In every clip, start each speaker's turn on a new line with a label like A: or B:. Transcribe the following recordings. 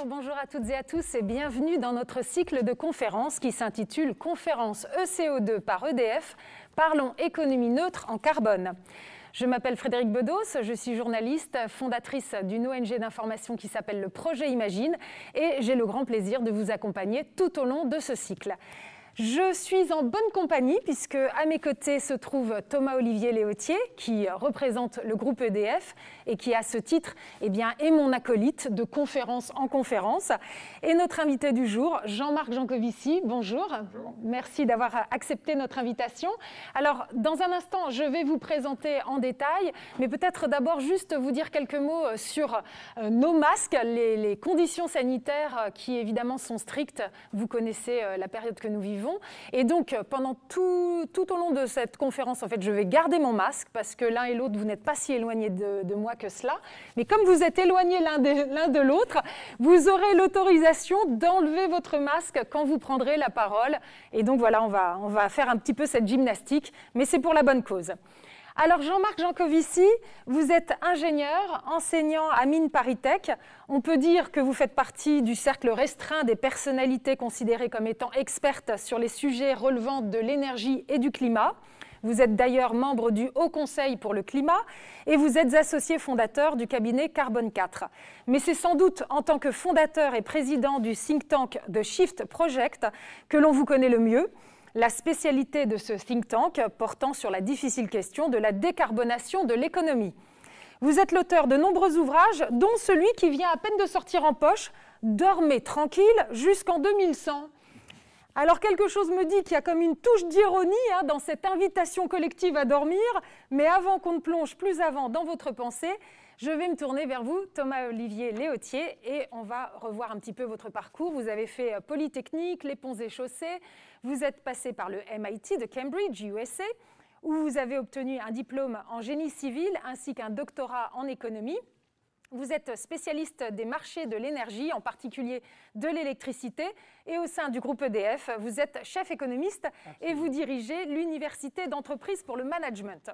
A: bonjour à toutes et à tous et bienvenue dans notre cycle de conférences qui s'intitule Conférence ECO2 par EDF, parlons économie neutre en carbone. Je m'appelle Frédérique Bedos, je suis journaliste, fondatrice d'une ONG d'information qui s'appelle le Projet Imagine et j'ai le grand plaisir de vous accompagner tout au long de ce cycle. Je suis en bonne compagnie puisque à mes côtés se trouve Thomas-Olivier Léautier qui représente le groupe EDF et qui à ce titre est mon acolyte de conférence en conférence. Et notre invité du jour, Jean-Marc Jancovici, bonjour. Bonjour. Merci d'avoir accepté notre invitation. Alors dans un instant, je vais vous présenter en détail, mais peut-être d'abord juste vous dire quelques mots sur nos masques, les conditions sanitaires qui évidemment sont strictes. Vous connaissez la période que nous vivons. Et donc, pendant tout au long de cette conférence, en fait, je vais garder mon masque parce que l'un et l'autre, vous n'êtes pas si éloignés de moi que cela. Mais comme vous êtes éloignés l'un de l'autre, vous aurez l'autorisation d'enlever votre masque quand vous prendrez la parole. Et donc, voilà, on va faire un petit peu cette gymnastique, mais c'est pour la bonne cause. Alors Jean-Marc Jancovici, vous êtes ingénieur, enseignant à Mines ParisTech. On peut dire que vous faites partie du cercle restreint des personnalités considérées comme étant expertes sur les sujets relevant de l'énergie et du climat. Vous êtes d'ailleurs membre du Haut Conseil pour le climat et vous êtes associé fondateur du cabinet Carbone 4. Mais c'est sans doute en tant que fondateur et président du think tank The Shift Project que l'on vous connaît le mieux. La spécialité de ce think tank portant sur la difficile question de la décarbonation de l'économie. Vous êtes l'auteur de nombreux ouvrages, dont celui qui vient à peine de sortir en poche, « Dormez tranquille jusqu'en 2100 ». Alors quelque chose me dit qu'il y a comme une touche d'ironie dans cette invitation collective à dormir, mais avant qu'on ne plonge plus avant dans votre pensée, je vais me tourner vers vous, Thomas-Olivier Léautier, et on va revoir un petit peu votre parcours. Vous avez fait Polytechnique, les ponts et chaussées, vous êtes passé par le MIT de Cambridge, USA, où vous avez obtenu un diplôme en génie civil ainsi qu'un doctorat en économie. Vous êtes spécialiste des marchés de l'énergie, en particulier de l'électricité, et au sein du groupe EDF, vous êtes chef économiste. Absolument. Et vous dirigez l'Université d'entreprise pour le management.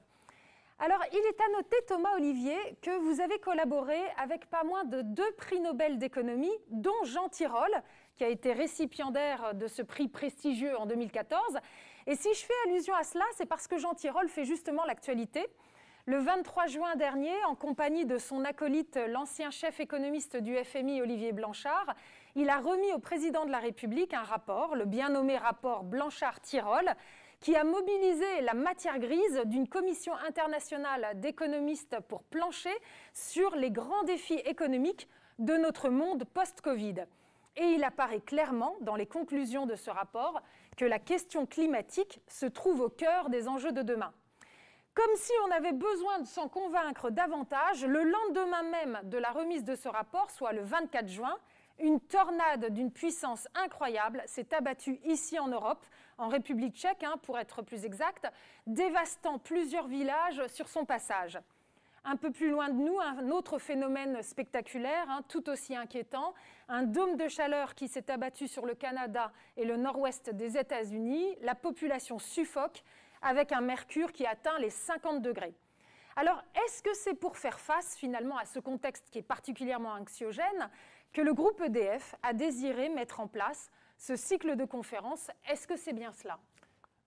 A: Alors, il est à noter, Thomas-Olivier, que vous avez collaboré avec pas moins de 2 prix Nobel d'économie, dont Jean Tirole, qui a été récipiendaire de ce prix prestigieux en 2014. Et si je fais allusion à cela, c'est parce que Jean Tirole fait justement l'actualité. Le 23 juin dernier, en compagnie de son acolyte, l'ancien chef économiste du FMI, Olivier Blanchard, il a remis au président de la République un rapport, le bien nommé rapport Blanchard-Tirole, qui a mobilisé la matière grise d'une commission internationale d'économistes pour plancher sur les grands défis économiques de notre monde post-Covid. Et il apparaît clairement, dans les conclusions de ce rapport, que la question climatique se trouve au cœur des enjeux de demain. Comme si on avait besoin de s'en convaincre davantage, le lendemain même de la remise de ce rapport, soit le 24 juin, une tornade d'une puissance incroyable s'est abattue ici en Europe, en République tchèque pour être plus exact, dévastant plusieurs villages sur son passage. Un peu plus loin de nous, un autre phénomène spectaculaire, tout aussi inquiétant, un dôme de chaleur qui s'est abattu sur le Canada et le nord-ouest des États-Unis. La population suffoque avec un mercure qui atteint les 50 degrés. Alors, est-ce que c'est pour faire face finalement à ce contexte qui est particulièrement anxiogène que le groupe EDF a désiré mettre en place ce cycle de conférences? Est-ce que c'est bien cela?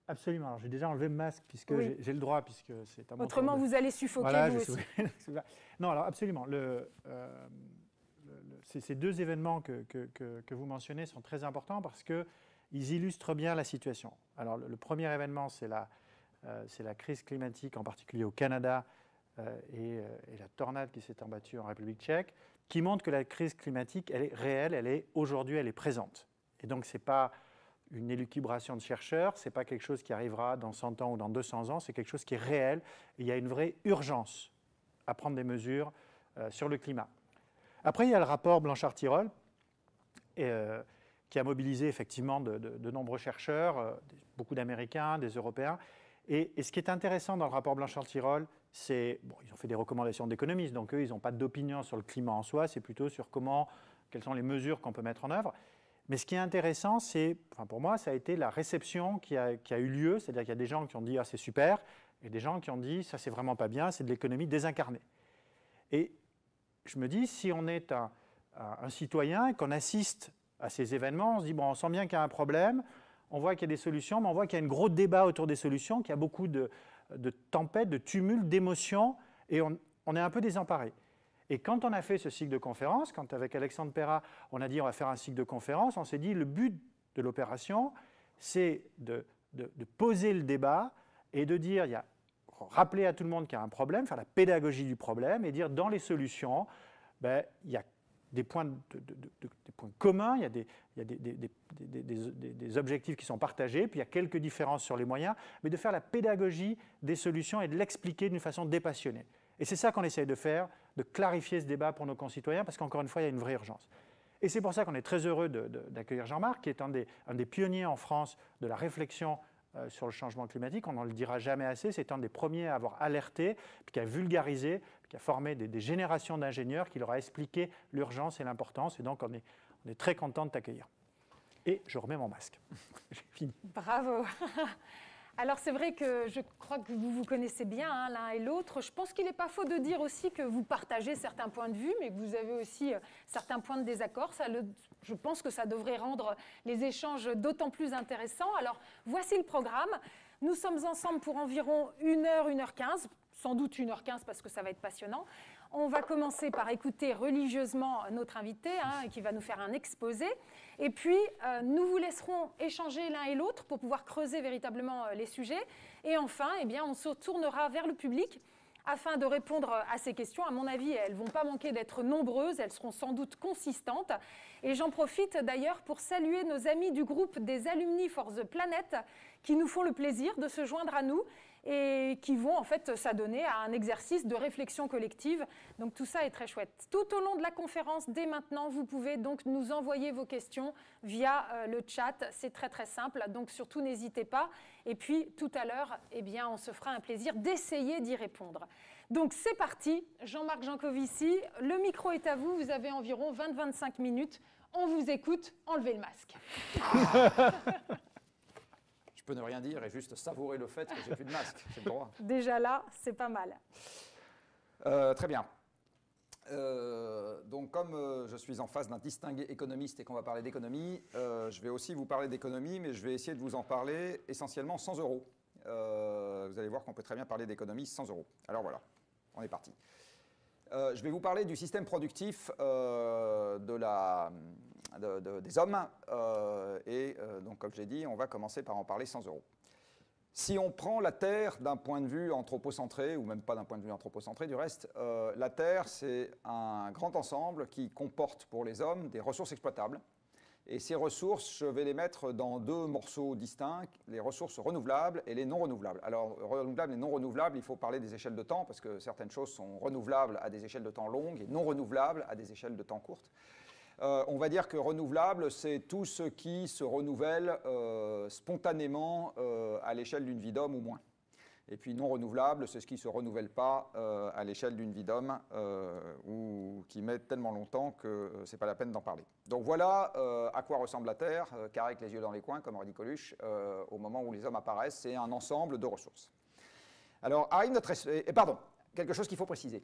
B: Absolument. Alors, j'ai déjà enlevé le masque puisque oui. j'ai le droit, puisque c'est à mon
A: Autrement, vous allez suffoquer
B: voilà,
A: vous aussi.
B: Non, alors absolument. Ces 2 événements que vous mentionnez sont très importants parce qu'ils illustrent bien la situation. Alors, le premier événement, c'est la crise climatique, en particulier au Canada, et la tornade qui s'est abattue en République tchèque, qui montre que la crise climatique, elle est réelle, aujourd'hui, elle est présente. Et donc, ce n'est pas une élucubration de chercheurs, ce n'est pas quelque chose qui arrivera dans 100 ans ou dans 200 ans, c'est quelque chose qui est réel. Et il y a une vraie urgence à prendre des mesures sur le climat. Après, il y a le rapport Blanchard-Tirole, qui a mobilisé effectivement de nombreux chercheurs, beaucoup d'Américains, des Européens. Et ce qui est intéressant dans le rapport Blanchard-Tirole, c'est, ils ont fait des recommandations d'économistes, donc eux, ils n'ont pas d'opinion sur le climat en soi, c'est plutôt sur quelles sont les mesures qu'on peut mettre en œuvre. Mais ce qui est intéressant, pour moi, ça a été la réception qui a eu lieu, c'est-à-dire qu'il y a des gens qui ont dit « ah, c'est super », et des gens qui ont dit « ça, c'est vraiment pas bien, c'est de l'économie désincarnée ». Et je me dis, si on est un citoyen et qu'on assiste à ces événements, on se dit, bon, on sent bien qu'il y a un problème, on voit qu'il y a des solutions, mais on voit qu'il y a un gros débat autour des solutions, qu'il y a beaucoup de tempêtes, de tumultes, d'émotions, et on est un peu désemparé. Et quand on a fait ce cycle de conférences, quand avec Alexandre Perra, on a dit on va faire un cycle de conférences, on s'est dit le but de l'opération, c'est de poser le débat et de dire, rappeler à tout le monde qu'il y a un problème, faire la pédagogie du problème et dire dans les solutions, il y a des points communs, il y a des objectifs qui sont partagés, puis il y a quelques différences sur les moyens, mais de faire la pédagogie des solutions et de l'expliquer d'une façon dépassionnée. Et c'est ça qu'on essaye de faire, de clarifier ce débat pour nos concitoyens, parce qu'encore une fois, il y a une vraie urgence. Et c'est pour ça qu'on est très heureux d'accueillir Jean-Marc, qui est un des pionniers en France de la réflexion sur le changement climatique. On n'en le dira jamais assez, c'est un des premiers à avoir alerté, puis qui a vulgarisé, qui a formé des générations d'ingénieurs, qui leur a expliqué l'urgence et l'importance. Et donc, on est très content de t'accueillir. Et je remets mon masque. J'ai fini.
A: Bravo. Alors c'est vrai que je crois que vous vous connaissez bien l'un et l'autre. Je pense qu'il n'est pas faux de dire aussi que vous partagez certains points de vue, mais que vous avez aussi certains points de désaccord. Je pense que ça devrait rendre les échanges d'autant plus intéressants. Alors voici le programme. Nous sommes ensemble pour environ 1h, 1h15, sans doute 1h15 parce que ça va être passionnant. On va commencer par écouter religieusement notre invité qui va nous faire un exposé. Et puis, nous vous laisserons échanger l'un et l'autre pour pouvoir creuser véritablement les sujets. Et enfin, on se tournera vers le public afin de répondre à ces questions. À mon avis, elles ne vont pas manquer d'être nombreuses. Elles seront sans doute consistantes. Et j'en profite d'ailleurs pour saluer nos amis du groupe des Alumni for the Planet qui nous font le plaisir de se joindre à nous et qui vont en fait s'adonner à un exercice de réflexion collective. Donc tout ça est très chouette. Tout au long de la conférence, dès maintenant, vous pouvez donc nous envoyer vos questions via le chat. C'est très très simple, donc surtout n'hésitez pas. Et puis tout à l'heure, on se fera un plaisir d'essayer d'y répondre. Donc c'est parti, Jean-Marc Jancovici, le micro est à vous, vous avez environ 20-25 minutes. On vous écoute, enlevez le masque.
C: Je peux ne rien dire et juste savourer le fait que j'ai plus de masque, c'est le droit.
A: Déjà là, c'est pas mal.
C: Très bien. Donc comme je suis en face d'un distingué économiste et qu'on va parler d'économie, je vais aussi vous parler d'économie, mais je vais essayer de vous en parler essentiellement sans euros. Vous allez voir qu'on peut très bien parler d'économie sans euros. Alors voilà, on est parti. Je vais vous parler du système productif des hommes. Donc, comme j'ai dit, on va commencer par en parler sans euros. Si on prend la Terre d'un point de vue anthropocentré, ou même pas d'un point de vue anthropocentré du reste, la Terre, c'est un grand ensemble qui comporte pour les hommes des ressources exploitables. Et ces ressources, je vais les mettre dans deux morceaux distincts, les ressources renouvelables et les non renouvelables. Alors, renouvelables et non renouvelables, il faut parler des échelles de temps, parce que certaines choses sont renouvelables à des échelles de temps longues et non renouvelables à des échelles de temps courtes. On va dire que renouvelable, c'est tout ce qui se renouvelle spontanément à l'échelle d'une vie d'homme ou moins. Et puis non renouvelable, c'est ce qui ne se renouvelle pas à l'échelle d'une vie d'homme ou qui met tellement longtemps que ce n'est pas la peine d'en parler. Donc voilà à quoi ressemble la Terre, carré avec les yeux dans les coins, comme aurait dit Coluche, au moment où les hommes apparaissent, c'est un ensemble de ressources. Alors arrive notre... pardon, quelque chose qu'il faut préciser.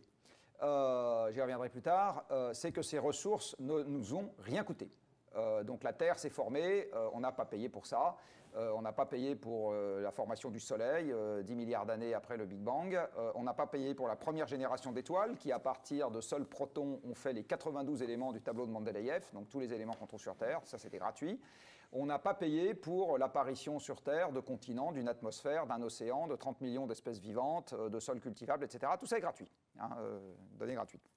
C: J'y reviendrai plus tard, c'est que ces ressources ne nous ont rien coûté. Donc la Terre s'est formée, on n'a pas payé pour ça, on n'a pas payé pour la formation du Soleil 10 milliards d'années après le Big Bang, on n'a pas payé pour la première génération d'étoiles qui, à partir de seuls protons, ont fait les 92 éléments du tableau de Mendeleïev, donc tous les éléments qu'on trouve sur Terre, ça c'était gratuit. On n'a pas payé pour l'apparition sur Terre de continents, d'une atmosphère, d'un océan, de 30 millions d'espèces vivantes, de sols cultivables, etc. Tout ça est gratuit, données gratuites.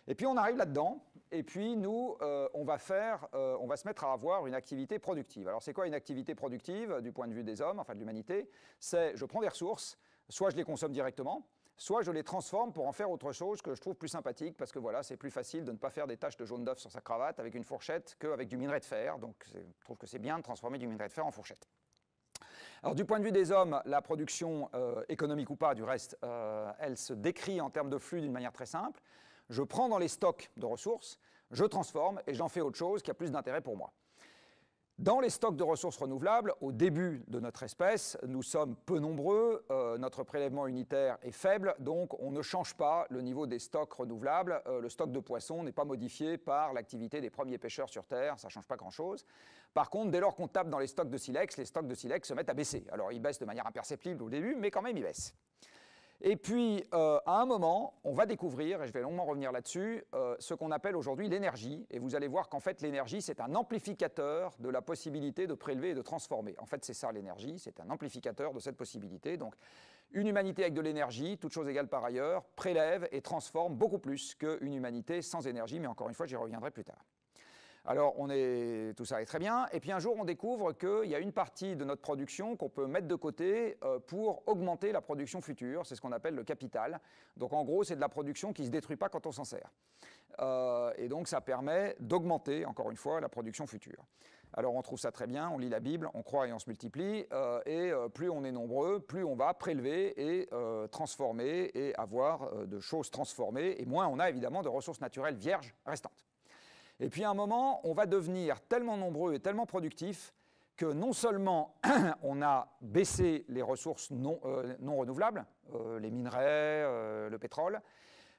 C: Et puis on arrive là-dedans, et puis nous, on va se mettre à avoir une activité productive. Alors c'est quoi une activité productive du point de vue des hommes, enfin de l'humanité? C'est je prends des ressources, soit je les consomme directement, soit je les transforme pour en faire autre chose que je trouve plus sympathique, parce que voilà, c'est plus facile de ne pas faire des taches de jaune d'œuf sur sa cravate avec une fourchette qu'avec du minerai de fer. Donc je trouve que c'est bien de transformer du minerai de fer en fourchette. Alors du point de vue des hommes, la production économique ou pas, du reste, elle se décrit en termes de flux d'une manière très simple. Je prends dans les stocks de ressources, je transforme et j'en fais autre chose qui a plus d'intérêt pour moi. Dans les stocks de ressources renouvelables, au début de notre espèce, nous sommes peu nombreux, notre prélèvement unitaire est faible, donc on ne change pas le niveau des stocks renouvelables. Le stock de poissons n'est pas modifié par l'activité des premiers pêcheurs sur Terre, ça ne change pas grand-chose. Par contre, dès lors qu'on tape dans les stocks de silex, les stocks de silex se mettent à baisser. Alors ils baissent de manière imperceptible au début, mais quand même ils baissent. Et puis, à un moment, on va découvrir, et je vais longuement revenir là-dessus, ce qu'on appelle aujourd'hui l'énergie. Et vous allez voir qu'en fait, l'énergie, c'est un amplificateur de la possibilité de prélever et de transformer. En fait, c'est ça l'énergie, c'est un amplificateur de cette possibilité. Donc, une humanité avec de l'énergie, toute chose égale par ailleurs, prélève et transforme beaucoup plus qu'une humanité sans énergie. Mais encore une fois, j'y reviendrai plus tard. Alors, tout ça est très bien. Et puis un jour, on découvre qu'il y a une partie de notre production qu'on peut mettre de côté pour augmenter la production future. C'est ce qu'on appelle le capital. Donc en gros, c'est de la production qui ne se détruit pas quand on s'en sert. Et donc ça permet d'augmenter, encore une fois, la production future. Alors on trouve ça très bien, on lit la Bible, on croit et on se multiplie. Et plus on est nombreux, plus on va prélever et transformer et avoir de choses transformées. Et moins on a évidemment de ressources naturelles vierges restantes. Et puis à un moment, on va devenir tellement nombreux et tellement productifs que non seulement on a baissé les ressources non renouvelables, les minerais, le pétrole,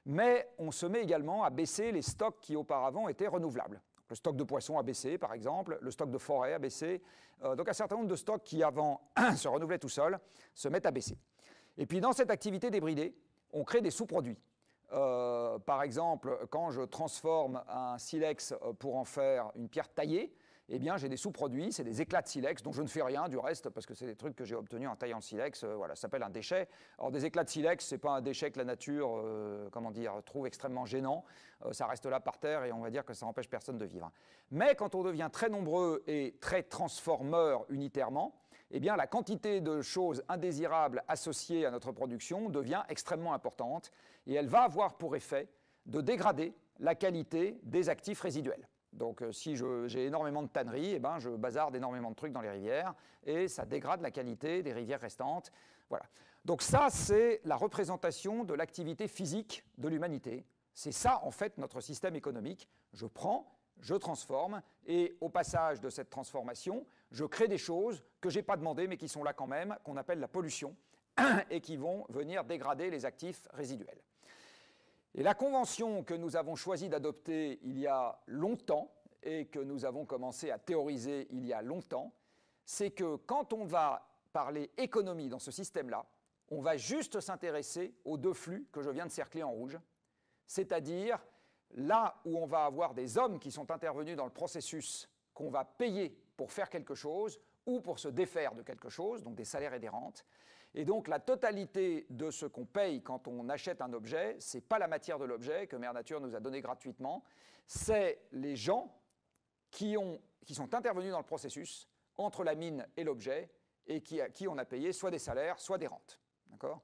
C: mais on se met également à baisser les stocks qui auparavant étaient renouvelables. Le stock de poissons a baissé, par exemple, le stock de forêt a baissé. Donc un certain nombre de stocks qui avant se renouvelaient tout seuls se mettent à baisser. Et puis dans cette activité débridée, on crée des sous-produits. Par exemple, quand je transforme un silex pour en faire une pierre taillée, eh bien, j'ai des sous-produits, c'est des éclats de silex dont je ne fais rien du reste parce que c'est des trucs que j'ai obtenus en taillant le silex. Voilà, ça s'appelle un déchet. Alors, des éclats de silex, ce n'est pas un déchet que la nature trouve extrêmement gênant. Ça reste là par terre et on va dire que ça n'empêche personne de vivre. Mais quand on devient très nombreux et très transformeurs unitairement, eh bien, la quantité de choses indésirables associées à notre production devient extrêmement importante et elle va avoir pour effet de dégrader la qualité des actifs résiduels. Donc si j'ai énormément de tanneries, eh ben, je bazarde énormément de trucs dans les rivières et ça dégrade la qualité des rivières restantes. Voilà. Donc ça, c'est la représentation de l'activité physique de l'humanité. C'est ça, en fait, notre système économique. Je prends, je transforme et au passage de cette transformation, je crée des choses que je n'ai pas demandées mais qui sont là quand même, qu'on appelle la pollution et qui vont venir dégrader les actifs résiduels. Et la convention que nous avons choisi d'adopter il y a longtemps et que nous avons commencé à théoriser il y a longtemps, c'est que quand on va parler économie dans ce système-là, on va juste s'intéresser aux deux flux que je viens de cercler en rouge, c'est-à-dire là où on va avoir des hommes qui sont intervenus dans le processus qu'on va payer pour faire quelque chose ou pour se défaire de quelque chose, donc des salaires et des rentes. Et donc la totalité de ce qu'on paye quand on achète un objet, ce n'est pas la matière de l'objet que Mère Nature nous a donné gratuitement, c'est les gens qui sont intervenus dans le processus entre la mine et l'objet et à qui on a payé soit des salaires, soit des rentes. D'accord ?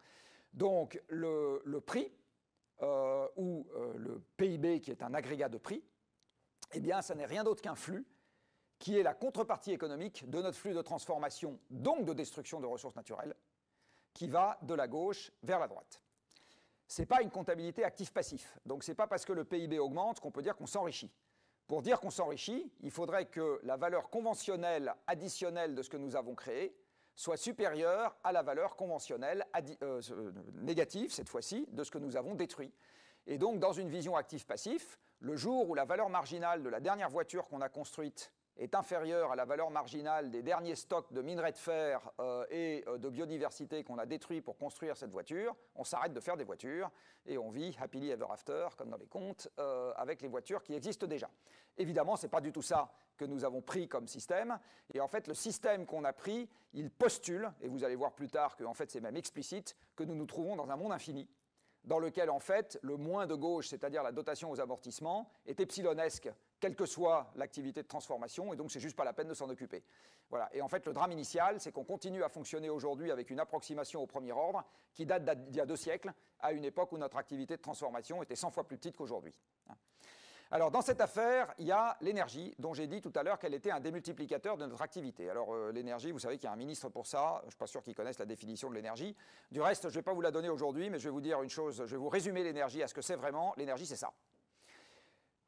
C: Donc le prix ou le PIB qui est un agrégat de prix, eh bien ça n'est rien d'autre qu'un flux qui est la contrepartie économique de notre flux de transformation, donc de destruction de ressources naturelles, qui va de la gauche vers la droite. Ce n'est pas une comptabilité actif-passif. Donc ce n'est pas parce que le PIB augmente qu'on peut dire qu'on s'enrichit. Pour dire qu'on s'enrichit, il faudrait que la valeur conventionnelle additionnelle de ce que nous avons créé soit supérieure à la valeur conventionnelle négative, cette fois-ci, de ce que nous avons détruit. Et donc dans une vision actif-passif, le jour où la valeur marginale de la dernière voiture qu'on a construite est inférieure à la valeur marginale des derniers stocks de minerais de fer et de biodiversité qu'on a détruits pour construire cette voiture, on s'arrête de faire des voitures et on vit happily ever after, comme dans les contes, avec les voitures qui existent déjà. Évidemment, ce n'est pas du tout ça que nous avons pris comme système. Et en fait, le système qu'on a pris, il postule, et vous allez voir plus tard qu'en fait c'est même explicite, que nous nous trouvons dans un monde infini, dans lequel, en fait, le moins de gauche, c'est-à-dire la dotation aux amortissements, est epsilonesque, quelle que soit l'activité de transformation, et donc c'est juste pas la peine de s'en occuper. Voilà. Et en fait, le drame initial, c'est qu'on continue à fonctionner aujourd'hui avec une approximation au premier ordre qui date d'il y a 2 siècles, à une époque où notre activité de transformation était 100 fois plus petite qu'aujourd'hui. Alors, dans cette affaire, il y a l'énergie, dont j'ai dit tout à l'heure qu'elle était un démultiplicateur de notre activité. Alors, l'énergie, vous savez qu'il y a un ministre pour ça, je ne suis pas sûr qu'il connaisse la définition de l'énergie. Du reste, je ne vais pas vous la donner aujourd'hui, mais je vais vous dire une chose, je vais vous résumer l'énergie à ce que c'est vraiment. L'énergie, c'est ça.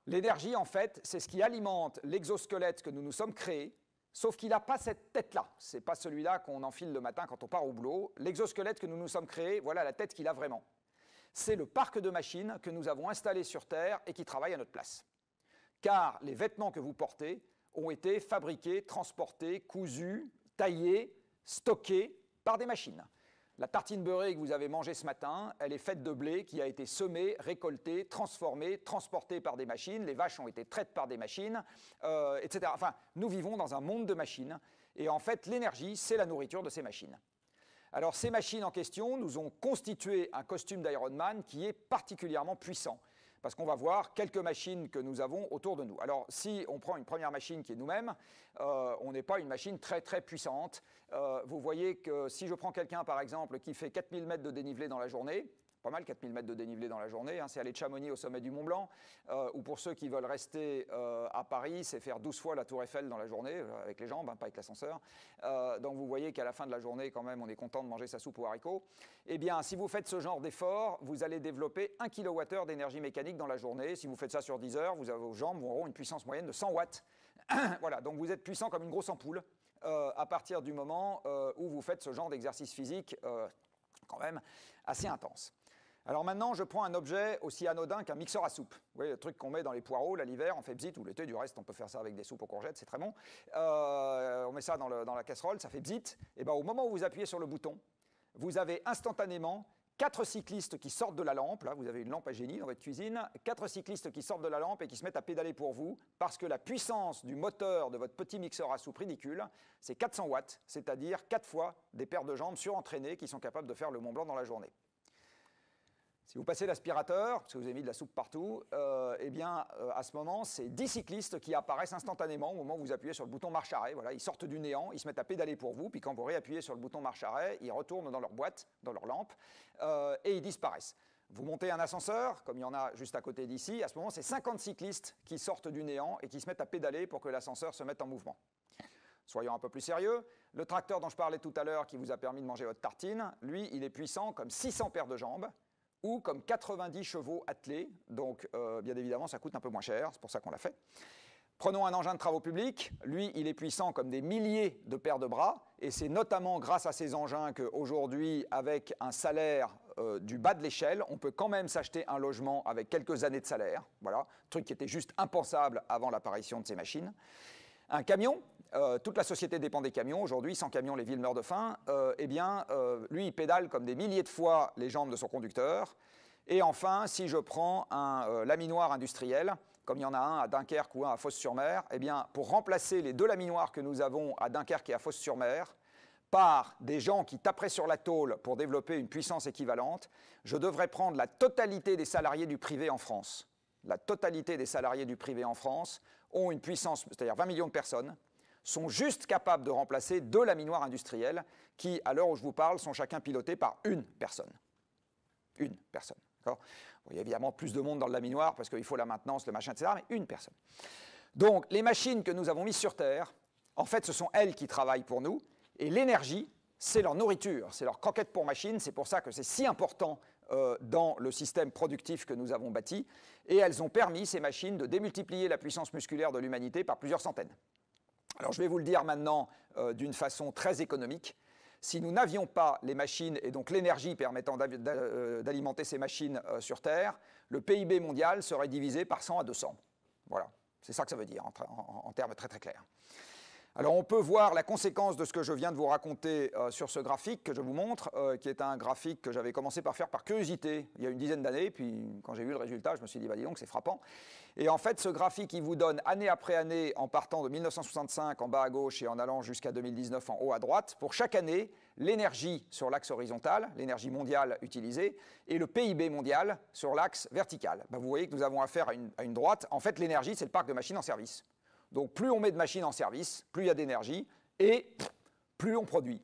C: L'énergie, en fait, c'est ce qui alimente l'exosquelette que nous nous sommes créés, Sauf qu'il n'a pas cette tête-là. Ce n'est pas celui-là qu'on enfile le matin quand on part au boulot. L'exosquelette que nous nous sommes créés, voilà la tête qu'il a vraiment. C'est le parc de machines que nous avons installé sur Terre et qui travaille à notre place. Car les vêtements que vous portez ont été fabriqués, transportés, cousus, taillés, stockés par des machines. La tartine beurrée que vous avez mangée ce matin, elle est faite de blé qui a été semé, récolté, transformé, transporté par des machines. Les vaches ont été traites par des machines, etc. Enfin, nous vivons dans un monde de machines. Et en fait, l'énergie, c'est la nourriture de ces machines. Alors, ces machines en question nous ont constitué un costume d'Iron Man qui est particulièrement puissant. Parce qu'on va voir quelques machines que nous avons autour de nous. Alors, si on prend une première machine qui est nous-mêmes, on n'est pas une machine très très puissante. Vous voyez que si je prends quelqu'un, par exemple, qui fait 4000 mètres de dénivelé dans la journée, pas mal 4000 mètres de dénivelé dans la journée, hein, c'est aller de Chamonix au sommet du Mont Blanc, ou pour ceux qui veulent rester à Paris, c'est faire 12 fois la Tour Eiffel dans la journée, avec les jambes, hein, pas avec l'ascenseur. Donc vous voyez qu'à la fin de la journée, quand même, on est content de manger sa soupe aux haricots. Eh bien, si vous faites ce genre d'effort, vous allez développer 1 kWh d'énergie mécanique dans la journée. Si vous faites ça sur 10 heures, vos jambes auront une puissance moyenne de 100 watts. Voilà, donc vous êtes puissant comme une grosse ampoule à partir du moment où vous faites ce genre d'exercice physique quand même assez intense. Alors maintenant, je prends un objet aussi anodin qu'un mixeur à soupe. Vous voyez, le truc qu'on met dans les poireaux, là, l'hiver, on fait bzit, ou l'été, du reste, on peut faire ça avec des soupes aux courgettes, c'est très bon. On met ça dans la casserole, ça fait bzit. Et bien, au moment où vous appuyez sur le bouton, vous avez instantanément 4 cyclistes qui sortent de la lampe. Là, vous avez une lampe à génie dans votre cuisine. 4 cyclistes qui sortent de la lampe et qui se mettent à pédaler pour vous, parce que la puissance du moteur de votre petit mixeur à soupe ridicule, c'est 400 watts, c'est-à-dire 4 fois des paires de jambes surentraînées qui sont capables de faire le Mont Blanc dans la journée. Si vous passez l'aspirateur, parce que vous avez mis de la soupe partout, eh bien, à ce moment, c'est 10 cyclistes qui apparaissent instantanément au moment où vous appuyez sur le bouton marche-arrêt. Voilà, ils sortent du néant, ils se mettent à pédaler pour vous, puis quand vous réappuyez sur le bouton marche-arrêt, ils retournent dans leur boîte, dans leur lampe, et ils disparaissent. Vous montez un ascenseur, comme il y en a juste à côté d'ici, à ce moment, c'est 50 cyclistes qui sortent du néant et qui se mettent à pédaler pour que l'ascenseur se mette en mouvement. Soyons un peu plus sérieux, le tracteur dont je parlais tout à l'heure qui vous a permis de manger votre tartine, lui, il est puissant comme 600 paires de jambes, ou comme 90 chevaux attelés, donc bien évidemment ça coûte un peu moins cher, c'est pour ça qu'on l'a fait. Prenons un engin de travaux publics, lui il est puissant comme des milliers de paires de bras, et c'est notamment grâce à ces engins qu'aujourd'hui, avec un salaire du bas de l'échelle, on peut quand même s'acheter un logement avec quelques années de salaire, voilà, truc qui était juste impensable avant l'apparition de ces machines. Un camion, toute la société dépend des camions. Aujourd'hui, sans camion, les villes meurent de faim. Eh bien, lui, il pédale comme des milliers de fois les jambes de son conducteur. Et enfin, si je prends un laminoir industriel, comme il y en a un à Dunkerque ou un à Fos-sur-Mer, eh bien, pour remplacer les 2 laminoirs que nous avons à Dunkerque et à Fos-sur-Mer par des gens qui taperaient sur la tôle pour développer une puissance équivalente, je devrais prendre la totalité des salariés du privé en France. La totalité des salariés du privé en France ont une puissance, c'est-à-dire 20 millions de personnes, sont juste capables de remplacer 2 laminoirs industriels qui, à l'heure où je vous parle, sont chacun pilotés par une personne. Une personne. Bon, il y a évidemment plus de monde dans le laminoir parce qu'il faut la maintenance, le machin, etc., mais une personne. Donc, les machines que nous avons mises sur Terre, en fait, ce sont elles qui travaillent pour nous, et l'énergie, c'est leur nourriture, c'est leur croquette pour machine, c'est pour ça que c'est si important dans le système productif que nous avons bâti, et elles ont permis, ces machines, de démultiplier la puissance musculaire de l'humanité par plusieurs centaines. Alors je vais vous le dire maintenant d'une façon très économique. Si nous n'avions pas les machines et donc l'énergie permettant d'alimenter ces machines sur Terre, le PIB mondial serait divisé par 100 à 200. Voilà, c'est ça que ça veut dire en termes très très clairs. Alors on peut voir la conséquence de ce que je viens de vous raconter sur ce graphique que je vous montre, qui est un graphique que j'avais commencé par faire par curiosité il y a une dizaine d'années, puis quand j'ai vu le résultat, je me suis dit, bah dis donc, c'est frappant. Et en fait, ce graphique, il vous donne année après année, en partant de 1965 en bas à gauche et en allant jusqu'à 2019 en haut à droite, pour chaque année, l'énergie sur l'axe horizontal, l'énergie mondiale utilisée, et le PIB mondial sur l'axe vertical. Ben, vous voyez que nous avons affaire à une droite. En fait, l'énergie, c'est le parc de machines en service. Donc plus on met de machines en service, plus il y a d'énergie et plus on produit.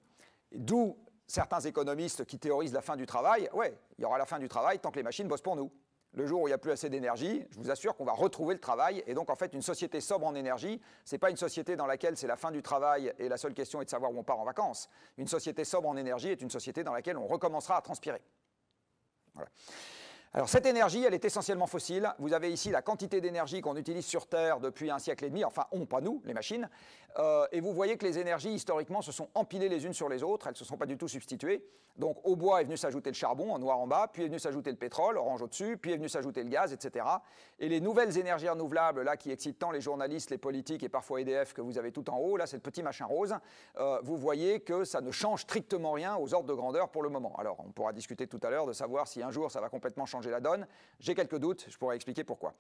C: D'où certains économistes qui théorisent la fin du travail. Ouais, il y aura la fin du travail tant que les machines bossent pour nous. Le jour où il n'y a plus assez d'énergie, je vous assure qu'on va retrouver le travail. Et donc en fait, une société sobre en énergie, ce n'est pas une société dans laquelle c'est la fin du travail et la seule question est de savoir où on part en vacances. Une société sobre en énergie est une société dans laquelle on recommencera à transpirer. Voilà. Alors cette énergie, elle est essentiellement fossile. Vous avez ici la quantité d'énergie qu'on utilise sur Terre depuis un siècle et demi, enfin on, pas nous, les machines. Et vous voyez que les énergies, historiquement, se sont empilées les unes sur les autres, elles ne se sont pas du tout substituées. Donc au bois est venu s'ajouter le charbon, en noir en bas, puis est venu s'ajouter le pétrole, orange au-dessus, puis est venu s'ajouter le gaz, etc. Et les nouvelles énergies renouvelables, là, qui excitent tant les journalistes, les politiques et parfois EDF que vous avez tout en haut, là c'est le petit machin rose, vous voyez que ça ne change strictement rien aux ordres de grandeur pour le moment. Alors on pourra discuter tout à l'heure de savoir si un jour ça va complètement changer la donne. J'ai quelques doutes, je pourrais expliquer pourquoi.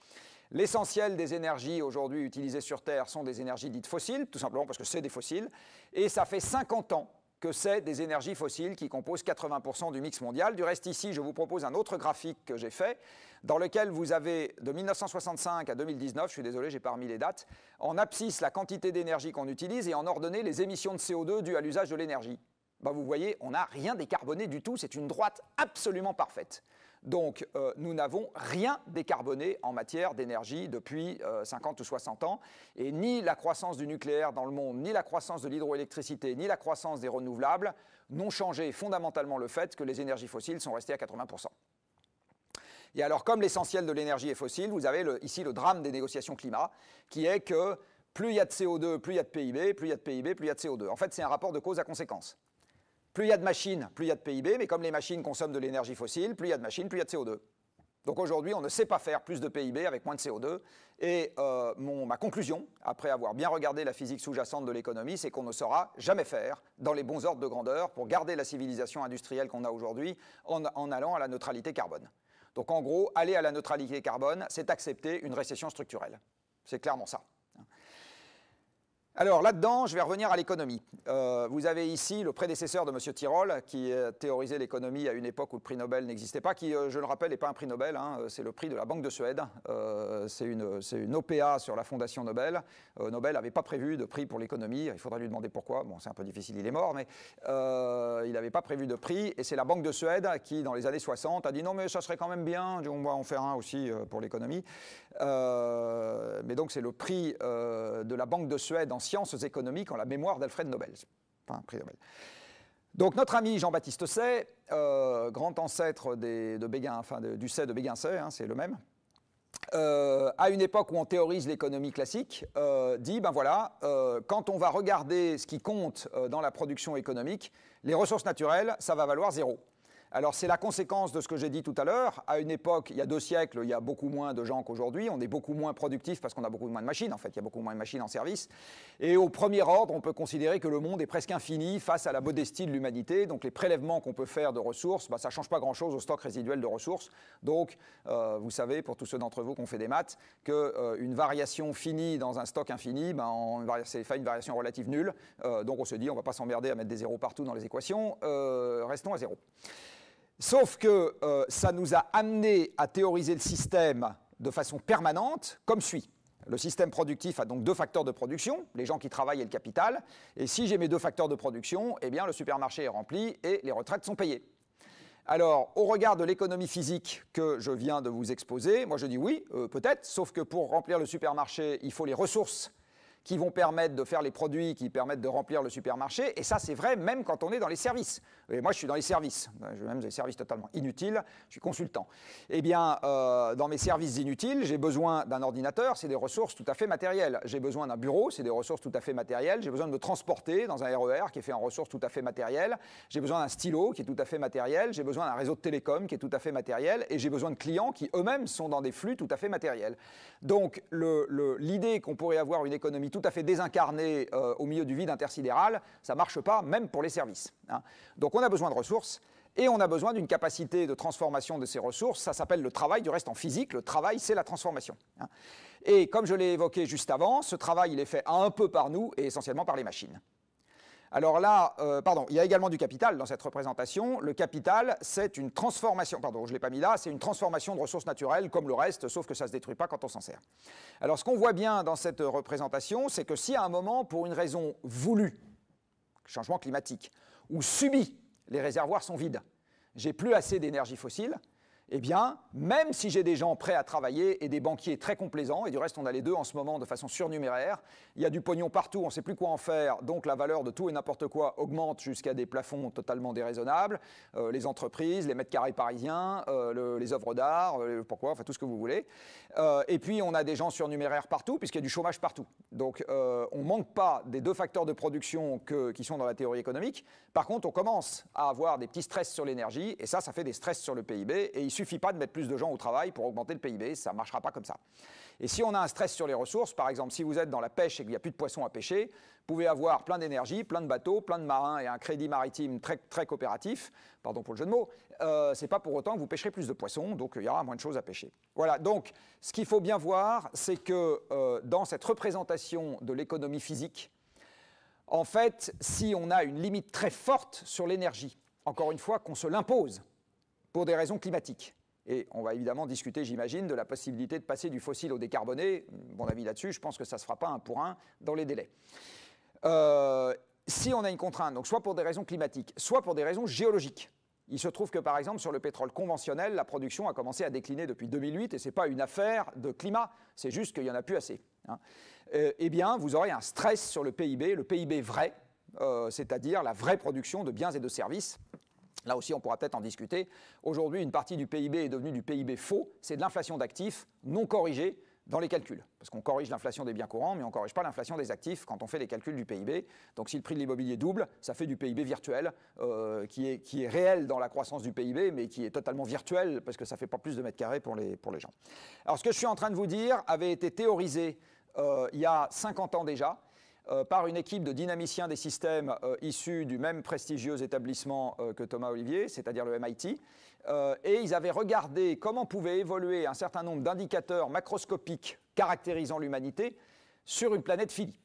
C: L'essentiel des énergies aujourd'hui utilisées sur Terre sont des énergies dites fossiles, tout simplement parce que c'est des fossiles, et ça fait 50 ans que c'est des énergies fossiles qui composent 80% du mix mondial. Du reste, ici, je vous propose un autre graphique que j'ai fait, dans lequel vous avez, de 1965 à 2019, je suis désolé, j'ai pas remis les dates, en abscisse la quantité d'énergie qu'on utilise et en ordonnée les émissions de CO2 dues à l'usage de l'énergie. Ben, vous voyez, on n'a rien décarboné du tout, c'est une droite absolument parfaite. Donc, nous n'avons rien décarboné en matière d'énergie depuis 50 ou 60 ans. Et ni la croissance du nucléaire dans le monde, ni la croissance de l'hydroélectricité, ni la croissance des renouvelables n'ont changé fondamentalement le fait que les énergies fossiles sont restées à 80%. Et alors, comme l'essentiel de l'énergie est fossile, vous avez ici le drame des négociations climat, qui est que plus il y a de CO2, plus il y a de PIB, plus il y a de PIB, plus il y a de CO2. En fait, c'est un rapport de cause à conséquence. Plus il y a de machines, plus il y a de PIB, mais comme les machines consomment de l'énergie fossile, plus il y a de machines, plus il y a de CO2. Donc aujourd'hui, on ne sait pas faire plus de PIB avec moins de CO2. Et ma conclusion, après avoir bien regardé la physique sous-jacente de l'économie, c'est qu'on ne saura jamais faire dans les bons ordres de grandeur pour garder la civilisation industrielle qu'on a aujourd'hui en allant à la neutralité carbone. Donc en gros, aller à la neutralité carbone, c'est accepter une récession structurelle. C'est clairement ça. Alors là-dedans, je vais revenir à l'économie. Vous avez ici le prédécesseur de M. Tirole, qui théorisait l'économie à une époque où le prix Nobel n'existait pas, qui, je le rappelle, n'est pas un prix Nobel, hein, c'est le prix de la Banque de Suède. C'est une OPA sur la fondation Nobel. Nobel n'avait pas prévu de prix pour l'économie, il faudra lui demander pourquoi. Bon, c'est un peu difficile, il est mort, mais il n'avait pas prévu de prix. Et c'est la Banque de Suède qui, dans les années 60, a dit non, mais ça serait quand même bien, on va en faire un aussi pour l'économie. Mais donc c'est le prix de la Banque de Suède en sciences économiques en la mémoire d'Alfred Nobel. Enfin, prix Nobel. Donc notre ami Jean-Baptiste Say, grand ancêtre de Béguin, enfin du Say de Béguin-Say, hein, c'est le même, à une époque où on théorise l'économie classique, dit, ben voilà, quand on va regarder ce qui compte dans la production économique, les ressources naturelles, ça va valoir 0. Alors c'est la conséquence de ce que j'ai dit tout à l'heure. À une époque, il y a 2 siècles, il y a beaucoup moins de gens qu'aujourd'hui. On est beaucoup moins productif parce qu'on a beaucoup moins de machines. En fait, il y a beaucoup moins de machines en service. Et au premier ordre, on peut considérer que le monde est presque infini face à la modestie de l'humanité. Donc les prélèvements qu'on peut faire de ressources, ça ne change pas grand-chose au stock résiduel de ressources. Donc vous savez, pour tous ceux d'entre vous qui ont fait des maths, qu'une variation finie dans un stock infini, c'est une variation relative nulle. Donc on se dit, on ne va pas s'emmerder à mettre des zéros partout dans les équations. Restons à 0. Sauf que ça nous a amené à théoriser le système de façon permanente comme suit. Le système productif a donc 2 facteurs de production, les gens qui travaillent et le capital. Et si j'ai mes 2 facteurs de production, eh bien le supermarché est rempli et les retraites sont payées. Alors, au regard de l'économie physique que je viens de vous exposer, moi je dis oui, peut-être, sauf que pour remplir le supermarché, il faut les ressources qui vont permettre de faire les produits qui permettent de remplir le supermarché. Et ça, c'est vrai même quand on est dans les services. Et moi, je suis dans les services. Je même des services totalement inutiles. Je suis consultant. Eh bien, dans mes services inutiles, j'ai besoin d'un ordinateur. C'est des ressources tout à fait matérielles. J'ai besoin d'un bureau. C'est des ressources tout à fait matérielles. J'ai besoin de me transporter dans un RER qui est fait en ressources tout à fait matérielles. J'ai besoin d'un stylo qui est tout à fait matériel. J'ai besoin d'un réseau de télécom qui est tout à fait matériel. Et j'ai besoin de clients qui, eux-mêmes, sont dans des flux tout à fait matériels. Donc, l'idée qu'on pourrait avoir une économie tout à fait désincarné au milieu du vide intersidéral, ça ne marche pas, même pour les services. Hein. Donc on a besoin de ressources, et on a besoin d'une capacité de transformation de ces ressources. Ça s'appelle le travail, du reste en physique, le travail c'est la transformation. Hein. Et comme je l'ai évoqué juste avant, ce travail il est fait un peu par nous, et essentiellement par les machines. Alors là, il y a également du capital dans cette représentation. Le capital, c'est une transformation, je ne l'ai pas mis là, c'est une transformation de ressources naturelles comme le reste, sauf que ça ne se détruit pas quand on s'en sert. Alors ce qu'on voit bien dans cette représentation, c'est que si à un moment, pour une raison voulue, changement climatique, ou subie, les réservoirs sont vides, j'ai plus assez d'énergie fossile, eh bien, même si j'ai des gens prêts à travailler et des banquiers très complaisants, et du reste on a les deux en ce moment de façon surnuméraire, il y a du pognon partout, on ne sait plus quoi en faire, donc la valeur de tout et n'importe quoi augmente jusqu'à des plafonds totalement déraisonnables, les entreprises, les mètres carrés parisiens, les œuvres d'art, pourquoi, enfin tout ce que vous voulez. Et puis on a des gens surnuméraires partout, puisqu'il y a du chômage partout. Donc on ne manque pas des deux facteurs de production qui sont dans la théorie économique. Par contre, on commence à avoir des petits stress sur l'énergie, et ça fait des stress sur le PIB, et il ne suffit pas de mettre plus de gens au travail pour augmenter le PIB, ça ne marchera pas comme ça. Et si on a un stress sur les ressources, par exemple, si vous êtes dans la pêche et qu'il n'y a plus de poissons à pêcher, vous pouvez avoir plein d'énergie, plein de bateaux, plein de marins et un crédit maritime très, très coopératif, pardon pour le jeu de mots, ce n'est pas pour autant que vous pêcherez plus de poissons, donc il y aura moins de choses à pêcher. Voilà, donc ce qu'il faut bien voir, c'est que dans cette représentation de l'économie physique, en fait, si on a une limite très forte sur l'énergie, encore une fois, qu'on se l'impose pour des raisons climatiques, et on va évidemment discuter, j'imagine, de la possibilité de passer du fossile au décarboné. Mon avis là-dessus, je pense que ça ne se fera pas un pour un dans les délais. Si on a une contrainte, donc soit pour des raisons climatiques, soit pour des raisons géologiques, il se trouve que, par exemple, sur le pétrole conventionnel, la production a commencé à décliner depuis 2008, et ce n'est pas une affaire de climat, c'est juste qu'il n'y en a plus assez. Eh bien, vous aurez un stress sur le PIB vrai, c'est-à-dire la vraie production de biens et de services. Là aussi, on pourra peut-être en discuter. Aujourd'hui, une partie du PIB est devenue du PIB faux. C'est de l'inflation d'actifs non corrigée dans les calculs. Parce qu'on corrige l'inflation des biens courants, mais on ne corrige pas l'inflation des actifs quand on fait les calculs du PIB. Donc si le prix de l'immobilier double, ça fait du PIB virtuel, qui est réel dans la croissance du PIB, mais qui est totalement virtuel parce que ça ne fait pas plus de mètres carrés pour les gens. Alors ce que je suis en train de vous dire avait été théorisé il y a 50 ans déjà, par une équipe de dynamiciens des systèmes issus du même prestigieux établissement que Thomas Olivier, c'est-à-dire le MIT, et ils avaient regardé comment pouvaient évoluer un certain nombre d'indicateurs macroscopiques caractérisant l'humanité sur une planète finie.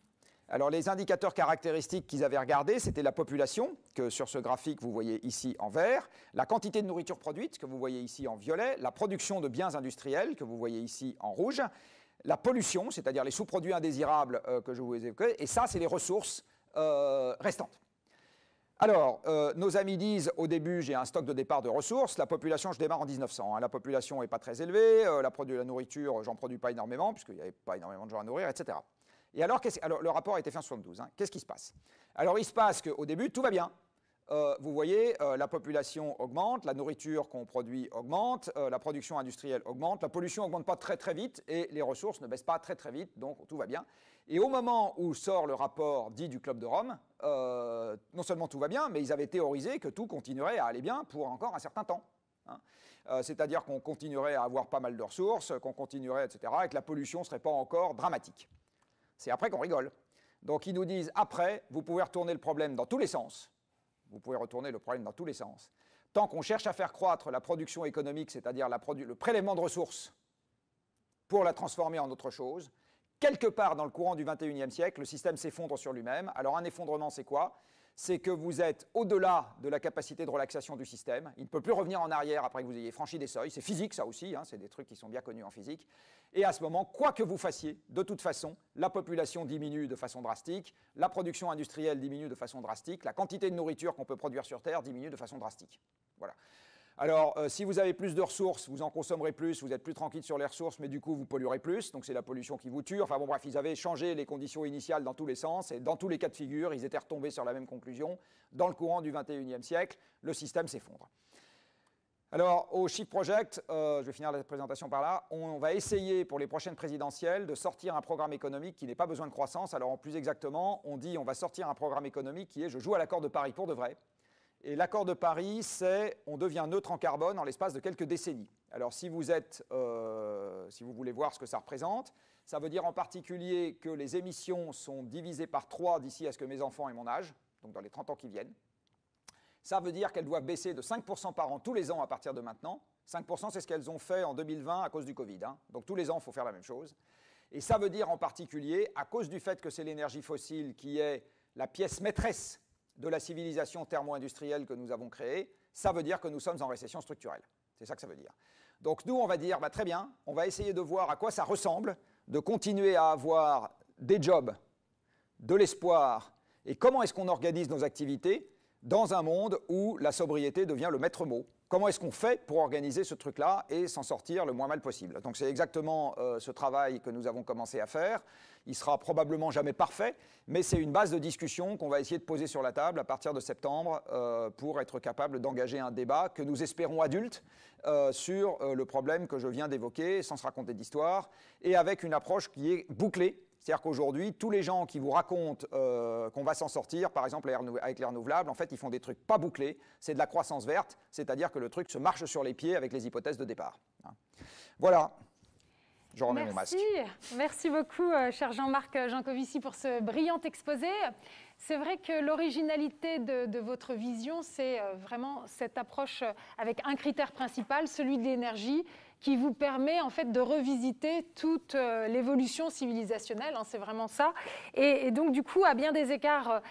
C: Alors les indicateurs caractéristiques qu'ils avaient regardés, c'était la population, que sur ce graphique vous voyez ici en vert, la quantité de nourriture produite, que vous voyez ici en violet, la production de biens industriels, que vous voyez ici en rouge, la pollution, c'est-à-dire les sous-produits indésirables que je vous ai évoqués, et ça, c'est les ressources restantes. Alors, nos amis disent, au début, j'ai un stock de départ de ressources, la population, je démarre en 1900, la population n'est pas très élevée, la nourriture, j'en produis pas énormément, puisqu'il n'y avait pas énormément de gens à nourrir, etc. Et alors, le rapport a été fait en 72, qu'est-ce qui se passe? Alors, il se passe qu'au début, tout va bien. Vous voyez, la population augmente, la nourriture qu'on produit augmente, la production industrielle augmente, la pollution n'augmente pas très très vite et les ressources ne baissent pas très très vite, donc tout va bien. Et au moment où sort le rapport dit du Club de Rome, non seulement tout va bien, mais ils avaient théorisé que tout continuerait à aller bien pour encore un certain temps. C'est-à-dire qu'on continuerait à avoir pas mal de ressources, qu'on continuerait, etc., et que la pollution ne serait pas encore dramatique. C'est après qu'on rigole. Donc ils nous disent, après, vous pouvez retourner le problème dans tous les sens. Vous pouvez retourner le problème dans tous les sens. Tant qu'on cherche à faire croître la production économique, c'est-à-dire le prélèvement de ressources, pour la transformer en autre chose, quelque part dans le courant du XXIe siècle, le système s'effondre sur lui-même. Alors un effondrement, c'est quoi? C'est que vous êtes au-delà de la capacité de relaxation du système. Il ne peut plus revenir en arrière après que vous ayez franchi des seuils. C'est physique, ça aussi, c'est des trucs qui sont bien connus en physique. Et à ce moment, quoi que vous fassiez, de toute façon, la population diminue de façon drastique, la production industrielle diminue de façon drastique, la quantité de nourriture qu'on peut produire sur Terre diminue de façon drastique. Voilà. Alors, si vous avez plus de ressources, vous en consommerez plus, vous êtes plus tranquille sur les ressources, mais du coup, vous polluerez plus, donc c'est la pollution qui vous tue. Enfin bon, bref, ils avaient changé les conditions initiales dans tous les sens, et dans tous les cas de figure, ils étaient retombés sur la même conclusion. Dans le courant du XXIe siècle, le système s'effondre. Alors, au Shift Project, je vais finir la présentation par là, on va essayer pour les prochaines présidentielles de sortir un programme économique qui n'ait pas besoin de croissance. Alors, plus exactement, on dit on va sortir un programme économique qui est « je joue à l'accord de Paris pour de vrai ». Et l'accord de Paris, c'est on devient neutre en carbone en l'espace de quelques décennies. Alors si vous voulez voir ce que ça représente, ça veut dire en particulier que les émissions sont divisées par 3 d'ici à ce que mes enfants aient mon âge, donc dans les 30 ans qui viennent. Ça veut dire qu'elles doivent baisser de 5% par an tous les ans à partir de maintenant. 5%, c'est ce qu'elles ont fait en 2020 à cause du Covid. Donc tous les ans, il faut faire la même chose. Et ça veut dire en particulier, à cause du fait que c'est l'énergie fossile qui est la pièce maîtresse de la civilisation thermo-industrielle que nous avons créée, ça veut dire que nous sommes en récession structurelle. C'est ça que ça veut dire. Donc nous, on va dire, très bien, on va essayer de voir à quoi ça ressemble, de continuer à avoir des jobs, de l'espoir, et comment est-ce qu'on organise nos activités dans un monde où la sobriété devient le maître mot. Comment est-ce qu'on fait pour organiser ce truc-là et s'en sortir le moins mal possible? Donc c'est exactement ce travail que nous avons commencé à faire. Il sera probablement jamais parfait, mais c'est une base de discussion qu'on va essayer de poser sur la table à partir de septembre pour être capable d'engager un débat que nous espérons adulte sur le problème que je viens d'évoquer, sans se raconter d'histoire, et avec une approche qui est bouclée. C'est-à-dire qu'aujourd'hui, tous les gens qui vous racontent qu'on va s'en sortir, par exemple avec les renouvelables, en fait, ils font des trucs pas bouclés. C'est de la croissance verte, c'est-à-dire que le truc se marche sur les pieds avec les hypothèses de départ. Voilà. Je remets mon masque.
A: Merci beaucoup, cher Jean-Marc Jancovici, pour ce brillant exposé. C'est vrai que l'originalité de votre vision, c'est vraiment cette approche avec un critère principal, celui de l'énergie, qui vous permet en fait de revisiter toute l'évolution civilisationnelle, hein, c'est vraiment ça. Et donc du coup, à bien des égards,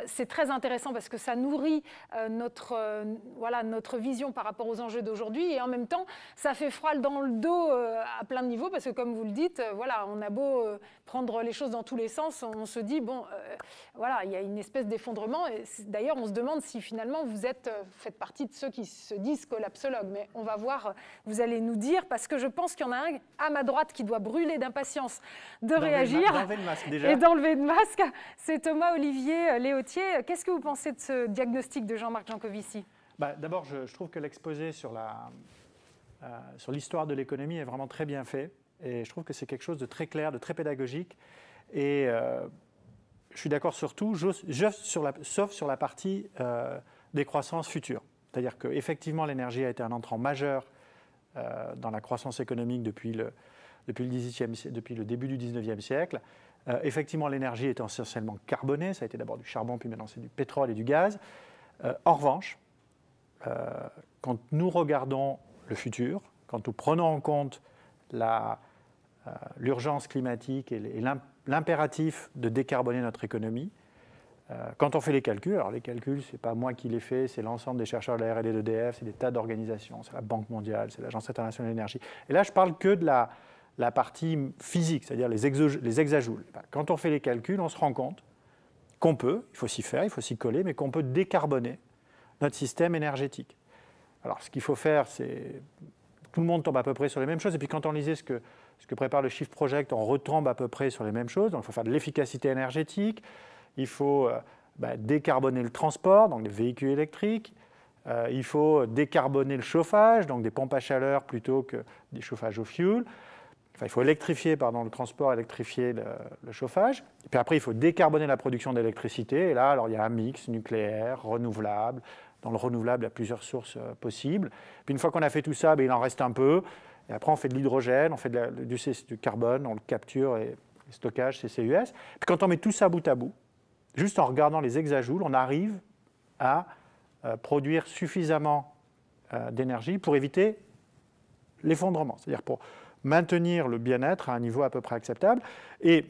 A: c'est très intéressant parce que ça nourrit notre vision par rapport aux enjeux d'aujourd'hui, et en même temps, ça fait froid dans le dos à plein de niveaux, parce que comme vous le dites, voilà, on a beau prendre les choses dans tous les sens, on se dit, bon, voilà, il y a une espèce d'effondrement. D'ailleurs, on se demande si finalement vous faites partie de ceux qui se disent collapsologues, mais on va voir, vous allez nous dire, parce que je pense qu'il y en a un à ma droite qui doit brûler d'impatience de réagir
B: d'enlever le masque, déjà.
A: et d'enlever le masque. C'est Thomas-Olivier Léautier. Qu'est-ce que vous pensez de ce diagnostic de Jean-Marc Jancovici?
B: D'abord, je trouve que l'exposé sur l'histoire de l'économie est vraiment très bien fait. Et je trouve que c'est quelque chose de très clair, de très pédagogique. Et je suis d'accord sur tout, sauf sur la partie décroissance future. C'est-à-dire qu'effectivement, l'énergie a été un entrant majeur dans la croissance économique depuis le début du 19e siècle. Effectivement, l'énergie est essentiellement carbonée. Ça a été d'abord du charbon, puis maintenant c'est du pétrole et du gaz. En revanche, quand nous regardons le futur, quand nous prenons en compte l'urgence climatique et l'impératif de décarboner notre économie, quand on fait les calculs, alors les calculs, ce n'est pas moi qui les fais, c'est l'ensemble des chercheurs de la R&D d'EDF, c'est des tas d'organisations, c'est la Banque mondiale, c'est l'Agence internationale de l'énergie. Et là, je ne parle que de la partie physique, c'est-à-dire les exajoules. Quand on fait les calculs, on se rend compte qu'on peut, il faut s'y faire, il faut s'y coller, mais qu'on peut décarboner notre système énergétique. Alors, ce qu'il faut faire, c'est... Tout le monde tombe à peu près sur les mêmes choses. Et puis, quand on lisait ce que prépare le Shift Project, on retombe à peu près sur les mêmes choses. Donc, il faut faire de l'efficacité énergétique. Il faut décarboner le transport, donc des véhicules électriques. Il faut décarboner le chauffage, donc des pompes à chaleur plutôt que des chauffages au fioul. Enfin, il faut électrifier le transport, électrifier le chauffage. Et puis après, il faut décarboner la production d'électricité. Et là, alors, il y a un mix nucléaire, renouvelable. Dans le renouvelable, il y a plusieurs sources possibles. Puis une fois qu'on a fait tout ça, il en reste un peu. Et après, on fait de l'hydrogène, on fait du carbone, on le capture et le stockage, CCUS. Puis quand on met tout ça bout à bout, juste en regardant les exajoules, on arrive à produire suffisamment d'énergie pour éviter l'effondrement, c'est-à-dire pour maintenir le bien-être à un niveau à peu près acceptable. Et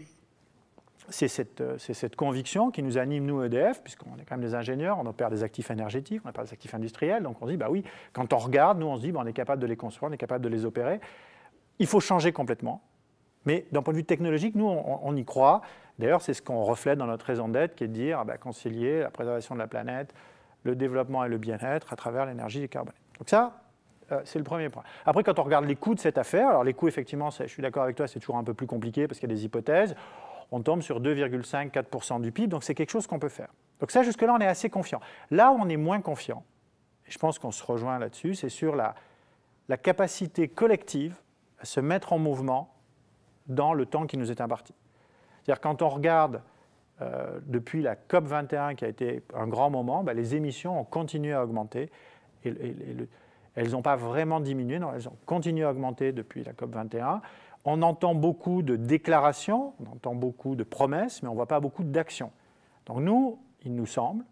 B: c'est cette conviction qui nous anime, nous, EDF, puisqu'on est quand même des ingénieurs, on opère des actifs énergétiques, on opère des actifs industriels, donc on se dit, oui, quand on regarde, nous, on se dit, on est capable de les construire, on est capable de les opérer. Il faut changer complètement. Mais d'un point de vue technologique, nous, on y croit. D'ailleurs, c'est ce qu'on reflète dans notre raison d'être, qui est de dire concilier la préservation de la planète, le développement et le bien-être à travers l'énergie décarbonée. Donc ça, c'est le premier point. Après, quand on regarde les coûts de cette affaire, alors les coûts, effectivement, je suis d'accord avec toi, c'est toujours un peu plus compliqué parce qu'il y a des hypothèses. On tombe sur 2,5-4% du PIB, donc c'est quelque chose qu'on peut faire. Donc ça, jusque-là, on est assez confiant. Là où on est moins confiant, et je pense qu'on se rejoint là-dessus, c'est sur la capacité collective à se mettre en mouvement dans le temps qui nous est imparti. C'est-à-dire quand on regarde depuis la COP21, qui a été un grand moment, les émissions ont continué à augmenter. Et elles n'ont pas vraiment diminué, non, elles ont continué à augmenter depuis la COP21. On entend beaucoup de déclarations, on entend beaucoup de promesses, mais on ne voit pas beaucoup d'actions. Donc nous, il nous semble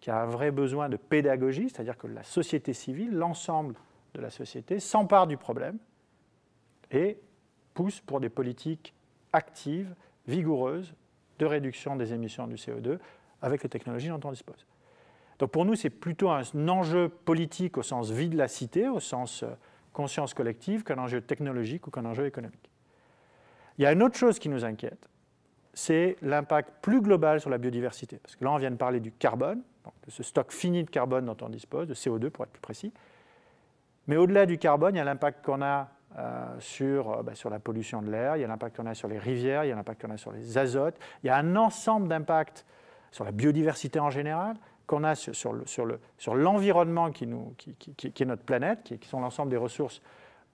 B: qu'il y a un vrai besoin de pédagogie, c'est-à-dire que la société civile, l'ensemble de la société, s'empare du problème et pousse pour des politiques actives, vigoureuses, de réduction des émissions du CO2 avec les technologies dont on dispose. Donc pour nous, c'est plutôt un enjeu politique au sens vie de la cité, au sens conscience collective, qu'un enjeu technologique ou qu'un enjeu économique. Il y a une autre chose qui nous inquiète, c'est l'impact plus global sur la biodiversité. Parce que là, on vient de parler du carbone, donc de ce stock fini de carbone dont on dispose, de CO2 pour être plus précis. Mais au-delà du carbone, il y a l'impact qu'on a sur la pollution de l'air, il y a l'impact qu'on a sur les rivières, il y a l'impact qu'on a sur les azotes, il y a un ensemble d'impacts sur la biodiversité en général, qu'on a sur l'environnement qui est notre planète, qui sont l'ensemble des ressources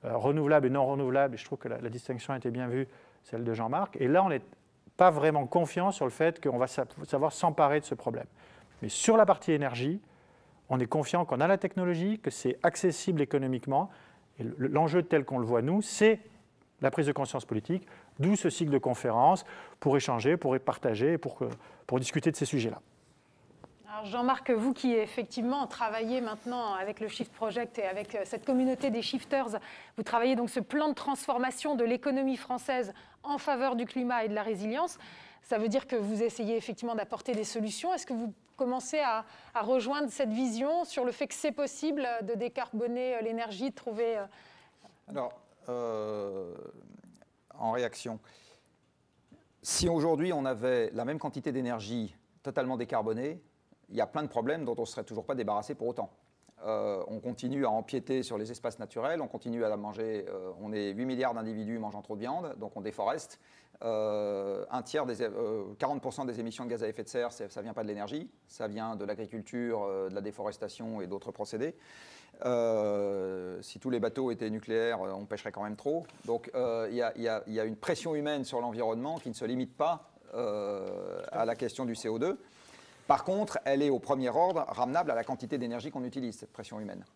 B: renouvelables et non renouvelables. Et je trouve que la distinction a été bien vue, celle de Jean-Marc. Et là, on n'est pas vraiment confiant sur le fait qu'on va savoir s'emparer de ce problème. Mais sur la partie énergie, on est confiant qu'on a la technologie, que c'est accessible économiquement. Et l'enjeu tel qu'on le voit, nous, c'est la prise de conscience politique, d'où ce cycle de conférences pour échanger, pour partager, pour discuter de ces sujets-là.
A: Alors Jean-Marc, vous qui effectivement travaillez maintenant avec le Shift Project et avec cette communauté des shifters, vous travaillez donc ce plan de transformation de l'économie française en faveur du climat et de la résilience. Ça veut dire que vous essayez effectivement d'apporter des solutions. Est-ce que vous commencez à rejoindre cette vision sur le fait que c'est possible de décarboner l'énergie, de trouver...
C: Alors, en réaction, si aujourd'hui on avait la même quantité d'énergie totalement décarbonée, il y a plein de problèmes dont on ne serait toujours pas débarrassé pour autant. On continue à empiéter sur les espaces naturels, on continue à manger, on est 8 milliards d'individus mangeant trop de viande, donc on déforeste. 40% des émissions de gaz à effet de serre, ça ne vient pas de l'énergie, ça vient de l'agriculture, de la déforestation et d'autres procédés. Si tous les bateaux étaient nucléaires, on pêcherait quand même trop. Donc il y a une pression humaine sur l'environnement qui ne se limite pas à la question du CO2. Par contre, elle est au premier ordre ramenable à la quantité d'énergie qu'on utilise, cette pression humaine.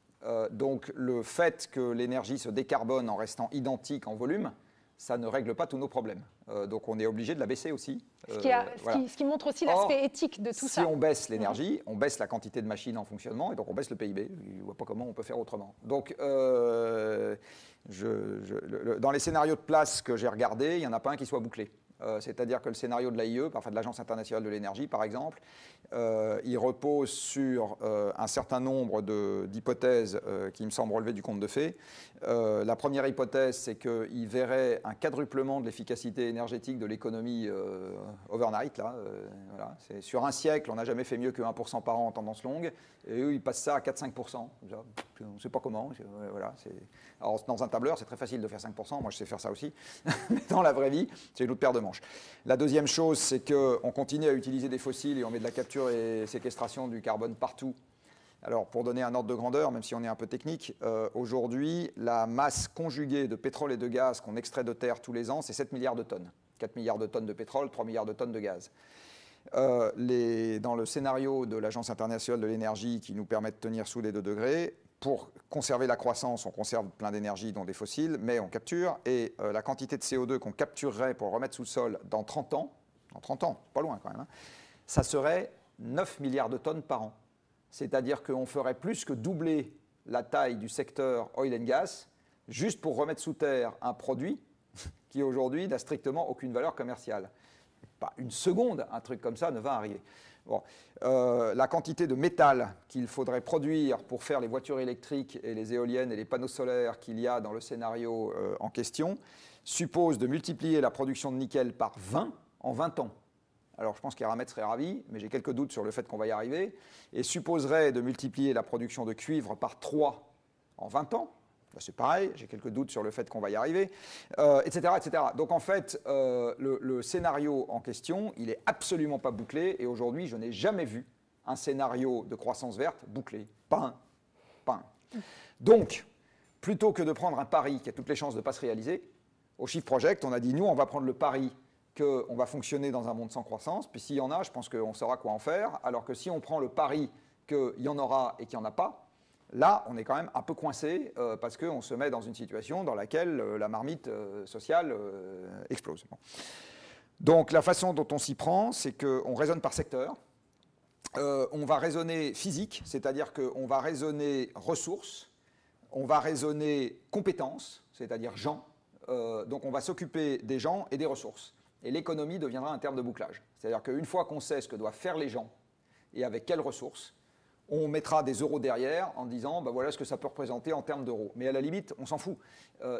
C: Donc le fait que l'énergie se décarbone en restant identique en volume, ça ne règle pas tous nos problèmes. Donc on est obligé de la baisser aussi.
A: Ce qui montre aussi l'aspect éthique de tout ça.
C: Si on baisse l'énergie, on baisse la quantité de machines en fonctionnement et donc on baisse le PIB. Je ne vois pas comment on peut faire autrement. Donc dans les scénarios de place que j'ai regardés, il n'y en a pas un qui soit bouclé. C'est-à-dire que le scénario de l'AIE, enfin de l'Agence internationale de l'énergie par exemple, il repose sur un certain nombre d'hypothèses qui me semblent relever du conte de fées. La première hypothèse, c'est qu'il verrait un quadruplement de l'efficacité énergétique de l'économie overnight. Là, voilà. Sur un siècle, on n'a jamais fait mieux que 1% par an en tendance longue, et eux, ils passent ça à 4-5%. On ne sait pas comment. Voilà, alors, dans un tableur, c'est très facile de faire 5%, moi je sais faire ça aussi, mais dans la vraie vie, c'est une autre paire de manches. La deuxième chose, c'est qu'on continue à utiliser des fossiles et on met de la capture et séquestration du carbone partout. Alors, pour donner un ordre de grandeur, même si on est un peu technique, aujourd'hui, la masse conjuguée de pétrole et de gaz qu'on extrait de terre tous les ans, c'est 7 milliards de tonnes. 4 milliards de tonnes de pétrole, 3 milliards de tonnes de gaz. Dans le scénario de l'Agence internationale de l'énergie qui nous permet de tenir sous les 2 degrés, pour conserver la croissance, on conserve plein d'énergie, dont des fossiles, mais on capture, et la quantité de CO2 qu'on capturerait pour remettre sous le sol dans 30 ans, pas loin quand même, hein, ça serait 9 milliards de tonnes par an. C'est-à-dire qu'on ferait plus que doubler la taille du secteur oil and gas, juste pour remettre sous terre un produit qui aujourd'hui n'a strictement aucune valeur commerciale. Pas une seconde, un truc comme ça ne va arriver. Bon. La quantité de métal qu'il faudrait produire pour faire les voitures électriques et les éoliennes et les panneaux solaires qu'il y a dans le scénario en question suppose de multiplier la production de nickel par 20 en 20 ans. Alors je pense qu'Eramet serait ravi, mais j'ai quelques doutes sur le fait qu'on va y arriver, et supposerait de multiplier la production de cuivre par 3 en 20 ans. C'est pareil, j'ai quelques doutes sur le fait qu'on va y arriver, etc., etc. Donc en fait, le scénario en question, il n'est absolument pas bouclé, et aujourd'hui, je n'ai jamais vu un scénario de croissance verte bouclé. Pas un. Donc, plutôt que de prendre un pari qui a toutes les chances de ne pas se réaliser, au Shift Project, on a dit, nous, on va prendre le pari qu'on va fonctionner dans un monde sans croissance, puis s'il y en a, je pense qu'on saura quoi en faire, alors que si on prend le pari qu'il y en aura et qu'il n'y en a pas, là, on est quand même un peu coincé parce qu'on se met dans une situation dans laquelle la marmite sociale explose. Bon. Donc la façon dont on s'y prend, c'est qu'on raisonne par secteur. On va raisonner physique, c'est-à-dire qu'on va raisonner ressources, on va raisonner compétences, c'est-à-dire gens. Donc on va s'occuper des gens et des ressources. Et l'économie deviendra un terme de bouclage. C'est-à-dire qu'une fois qu'on sait ce que doivent faire les gens et avec quelles ressources, on mettra des euros derrière en disant ben voilà ce que ça peut représenter en termes d'euros. Mais à la limite, on s'en fout.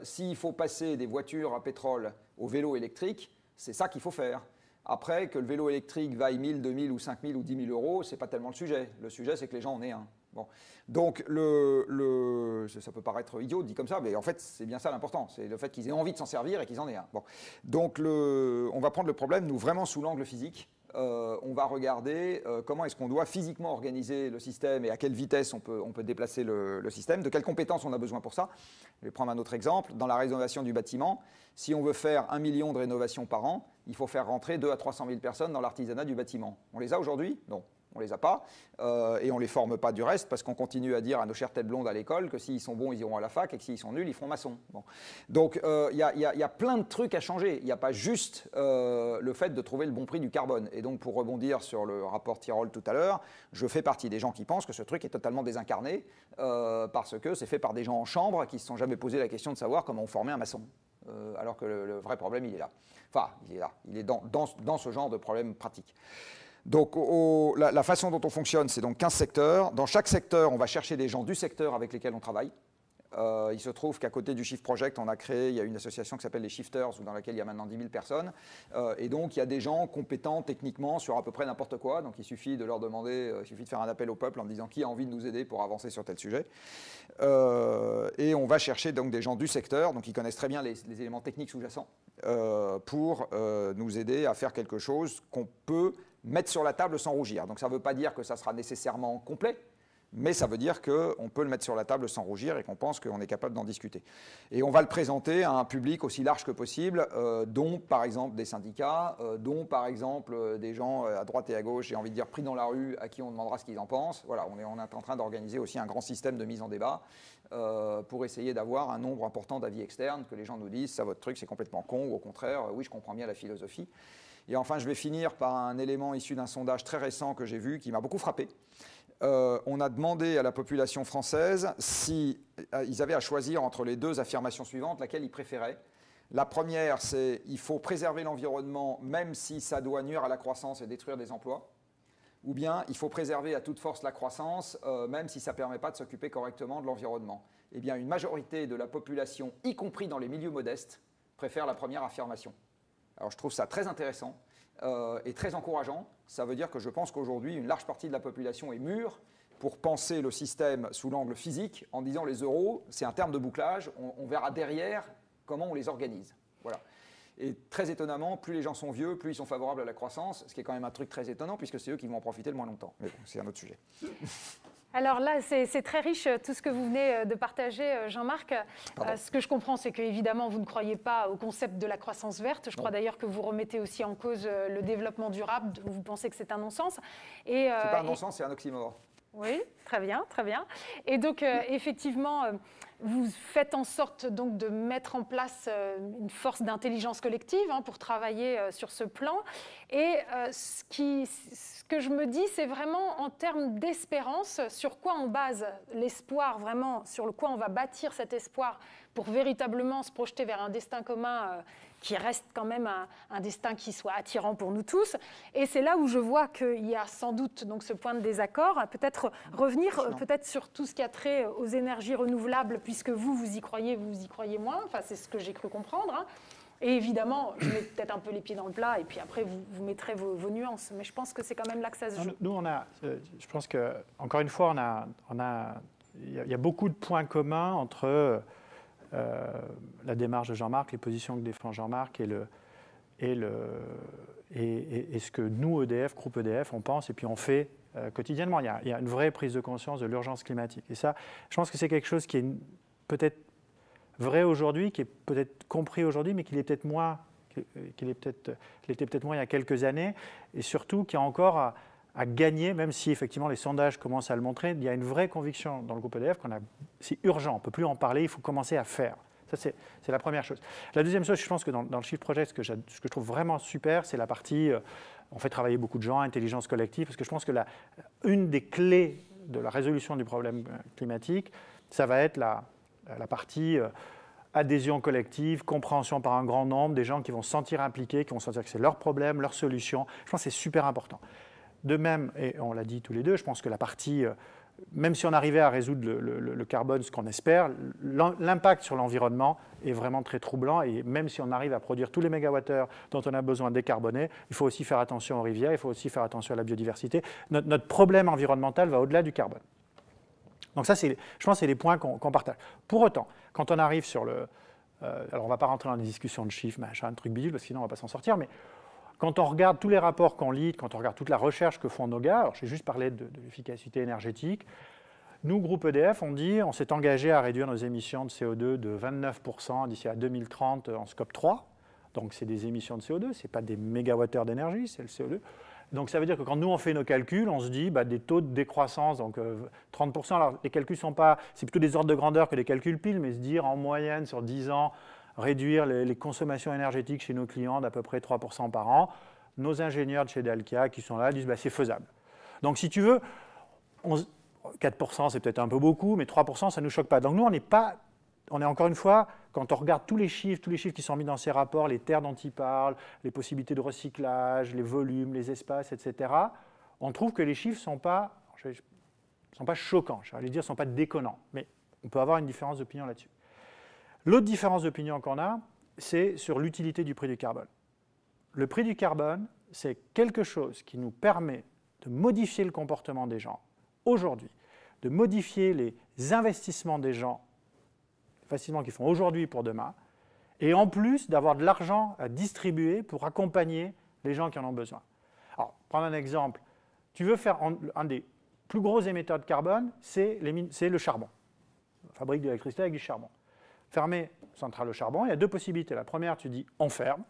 C: S'il faut passer des voitures à pétrole au vélo électrique, c'est ça qu'il faut faire. Après, que le vélo électrique vaille 1 000, 2 000 ou 5 000 ou 10 000 euros, ce n'est pas tellement le sujet. Le sujet, c'est que les gens en aient un. Bon. Donc, ça peut paraître idiot dit comme ça, mais en fait, c'est bien ça l'important. C'est le fait qu'ils aient envie de s'en servir et qu'ils en aient un. Bon. Donc, on va prendre le problème, nous, vraiment sous l'angle physique. On va regarder comment est-ce qu'on doit physiquement organiser le système et à quelle vitesse on peut déplacer le système, de quelles compétences on a besoin pour ça. Je vais prendre un autre exemple. Dans la rénovation du bâtiment, si on veut faire 1 million de rénovations par an, il faut faire rentrer 200 à 300 000 personnes dans l'artisanat du bâtiment. On les a aujourd'hui? Non. On ne les a pas, et on ne les forme pas du reste, parce qu'on continue à dire à nos chères têtes blondes à l'école que s'ils sont bons, ils iront à la fac, et que s'ils sont nuls, ils feront maçon. Bon. Donc, il y a plein de trucs à changer. Il n'y a pas juste le fait de trouver le bon prix du carbone. Et donc, pour rebondir sur le rapport Tirole tout à l'heure, je fais partie des gens qui pensent que ce truc est totalement désincarné, parce que c'est fait par des gens en chambre qui ne se sont jamais posé la question de savoir comment on formait un maçon. Alors que le vrai problème, il est là. Enfin, il est là. Il est dans ce genre de problème pratique. Donc, la façon dont on fonctionne, c'est donc 15 secteurs. Dans chaque secteur, on va chercher des gens du secteur avec lesquels on travaille. Il se trouve qu'à côté du Shift Project, il y a une association qui s'appelle les Shifters, dans laquelle il y a maintenant 10 000 personnes. Et donc, il y a des gens compétents techniquement sur à peu près n'importe quoi. Donc, il suffit de leur demander, il suffit de faire un appel au peuple en disant qui a envie de nous aider pour avancer sur tel sujet. Et on va chercher donc des gens du secteur, donc ils connaissent très bien les éléments techniques sous-jacents, pour nous aider à faire quelque chose qu'on peut mettre sur la table sans rougir. Donc ça ne veut pas dire que ça sera nécessairement complet, mais ça veut dire qu'on peut le mettre sur la table sans rougir et qu'on pense qu'on est capable d'en discuter. Et on va le présenter à un public aussi large que possible, dont par exemple des syndicats, dont par exemple des gens à droite et à gauche, j'ai envie de dire pris dans la rue, à qui on demandera ce qu'ils en pensent. Voilà, on est en train d'organiser aussi un grand système de mise en débat pour essayer d'avoir un nombre important d'avis externes, que les gens nous disent ça votre truc c'est complètement con, ou au contraire oui je comprends bien la philosophie. Et enfin, je vais finir par un élément issu d'un sondage très récent que j'ai vu, qui m'a beaucoup frappé. On a demandé à la population française s'ils avaient à choisir entre les deux affirmations suivantes, laquelle ils préféraient. La première, c'est « il faut préserver l'environnement, même si ça doit nuire à la croissance et détruire des emplois ». Ou bien « il faut préserver à toute force la croissance, même si ça ne permet pas de s'occuper correctement de l'environnement ». Eh bien, une majorité de la population, y compris dans les milieux modestes, préfère la première affirmation. Alors je trouve ça très intéressant et très encourageant. Ça veut dire que je pense qu'aujourd'hui, une large partie de la population est mûre pour penser le système sous l'angle physique en disant les euros, c'est un terme de bouclage, on verra derrière comment on les organise. Voilà. Et très étonnamment, plus les gens sont vieux, plus ils sont favorables à la croissance, ce qui est quand même un truc très étonnant puisque c'est eux qui vont en profiter le moins longtemps. Mais bon, c'est un autre sujet.
A: Alors là, c'est très riche tout ce que vous venez de partager, Jean-Marc. Ce que je comprends, c'est qu'évidemment, vous ne croyez pas au concept de la croissance verte. Je crois d'ailleurs que vous remettez aussi en cause le développement durable. Vous pensez que c'est un non-sens.
C: C'est pas un non-sens, c'est un oxymore.
A: Oui, très bien, très bien. Et donc, effectivement, vous faites en sorte donc, de mettre en place une force d'intelligence collective pour travailler sur ce plan. Et ce que je me dis, c'est vraiment en termes d'espérance, sur quoi on base l'espoir, vraiment, sur quoi on va bâtir cet espoir pour véritablement se projeter vers un destin commun qui reste quand même un destin qui soit attirant pour nous tous. Et c'est là où je vois qu'il y a sans doute donc, ce point de désaccord. Peut-être revenir peut-être sur tout ce qui a trait aux énergies renouvelables, puisque vous y croyez moins. Enfin, c'est ce que j'ai cru comprendre. Et évidemment, je mets peut-être un peu les pieds dans le plat, et puis après, vous mettrez vos nuances. Mais je pense que c'est quand même là que ça se joue.
B: Nous, je pense qu'encore une fois, il y a beaucoup de points communs entre la démarche de Jean-Marc, les positions que défend Jean-Marc et ce que nous, EDF, groupe EDF, on pense et puis on fait quotidiennement. Il y a une vraie prise de conscience de l'urgence climatique. Et ça, je pense que c'est quelque chose qui est peut-être vrai aujourd'hui, qui est peut-être compris aujourd'hui, mais qu'il est peut-être moins, qu'il était peut-être moins il y a quelques années, et surtout qui a encore à gagner, même si effectivement les sondages commencent à le montrer. Il y a une vraie conviction dans le groupe EDF c'est urgent, on ne peut plus en parler, il faut commencer à faire. Ça, c'est la première chose. La deuxième chose, je pense que dans le Shift Project, ce que je trouve vraiment super, c'est la partie, on fait travailler beaucoup de gens, intelligence collective, parce que je pense que une des clés de la résolution du problème climatique, ça va être la partie adhésion collective, compréhension par un grand nombre, des gens qui vont se sentir impliqués, qui vont sentir que c'est leur problème, leur solution. Je pense que c'est super important. De même, et on l'a dit tous les deux, je pense que la partie même si on arrivait à résoudre le carbone, ce qu'on espère, l'impact sur l'environnement est vraiment très troublant. Et même si on arrive à produire tous les mégawattheures dont on a besoin décarbonés, il faut aussi faire attention aux rivières, il faut aussi faire attention à la biodiversité. Notre problème environnemental va au-delà du carbone. Donc ça, je pense que c'est les points qu'on partage. Pour autant, quand on arrive sur le... alors on ne va pas rentrer dans des discussions de chiffres, machin, un truc bidule, parce que sinon on ne va pas s'en sortir, mais quand on regarde tous les rapports qu'on lit, quand on regarde toute la recherche que font nos gars, alors j'ai juste parlé de l'efficacité énergétique, nous, groupe EDF, on s'est engagé à réduire nos émissions de CO2 de 29% d'ici à 2030 en scope 3. Donc c'est des émissions de CO2, ce n'est pas des mégawattheures d'énergie, c'est le CO2. Donc ça veut dire que quand nous on fait nos calculs, on se dit des taux de décroissance, donc 30%, alors les calculs sont pas, c'est plutôt des ordres de grandeur que des calculs piles, mais se dire en moyenne sur 10 ans, réduire les consommations énergétiques chez nos clients d'à peu près 3% par an, nos ingénieurs de chez Dalkia qui sont là disent c'est faisable. Donc si tu veux, 4% c'est peut-être un peu beaucoup, mais 3% ça ne nous choque pas. Donc nous on est encore une fois, quand on regarde tous les chiffres qui sont mis dans ces rapports, les terres dont ils parlent, les possibilités de recyclage, les volumes, les espaces, etc., on trouve que les chiffres ne sont pas choquants, j'allais dire, ne sont pas déconnants, mais on peut avoir une différence d'opinion là-dessus. L'autre différence d'opinion qu'on a, c'est sur l'utilité du prix du carbone. Le prix du carbone, c'est quelque chose qui nous permet de modifier le comportement des gens aujourd'hui, de modifier les investissements des gens facilement qu'ils font aujourd'hui pour demain, et en plus d'avoir de l'argent à distribuer pour accompagner les gens qui en ont besoin. Alors, prendre un exemple, tu veux faire un des plus gros émetteurs de carbone, c'est le charbon. On fabrique de l'électricité avec du charbon. Fermer une centrale au charbon, il y a deux possibilités. La première, tu dis on ferme,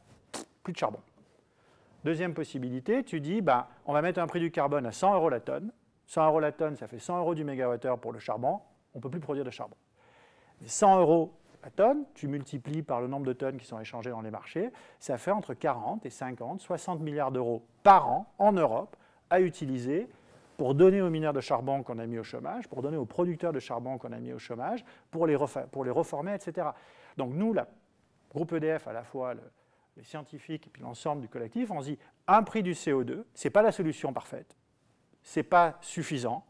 B: plus de charbon. Deuxième possibilité, tu dis on va mettre un prix du carbone à 100 € la tonne. 100 € la tonne, ça fait 100 € du mégawattheure pour le charbon, on ne peut plus produire de charbon. 100 € la tonne, tu multiplies par le nombre de tonnes qui sont échangées dans les marchés, ça fait entre 40 et 50, 60 milliards d'euros par an en Europe à utiliser pour donner aux mineurs de charbon qu'on a mis au chômage, pour donner aux producteurs de charbon qu'on a mis au chômage, pour les reformer, etc. Donc nous, le groupe EDF, à la fois les scientifiques et puis l'ensemble du collectif, on se dit un prix du CO2, ce n'est pas la solution parfaite, ce n'est pas suffisant.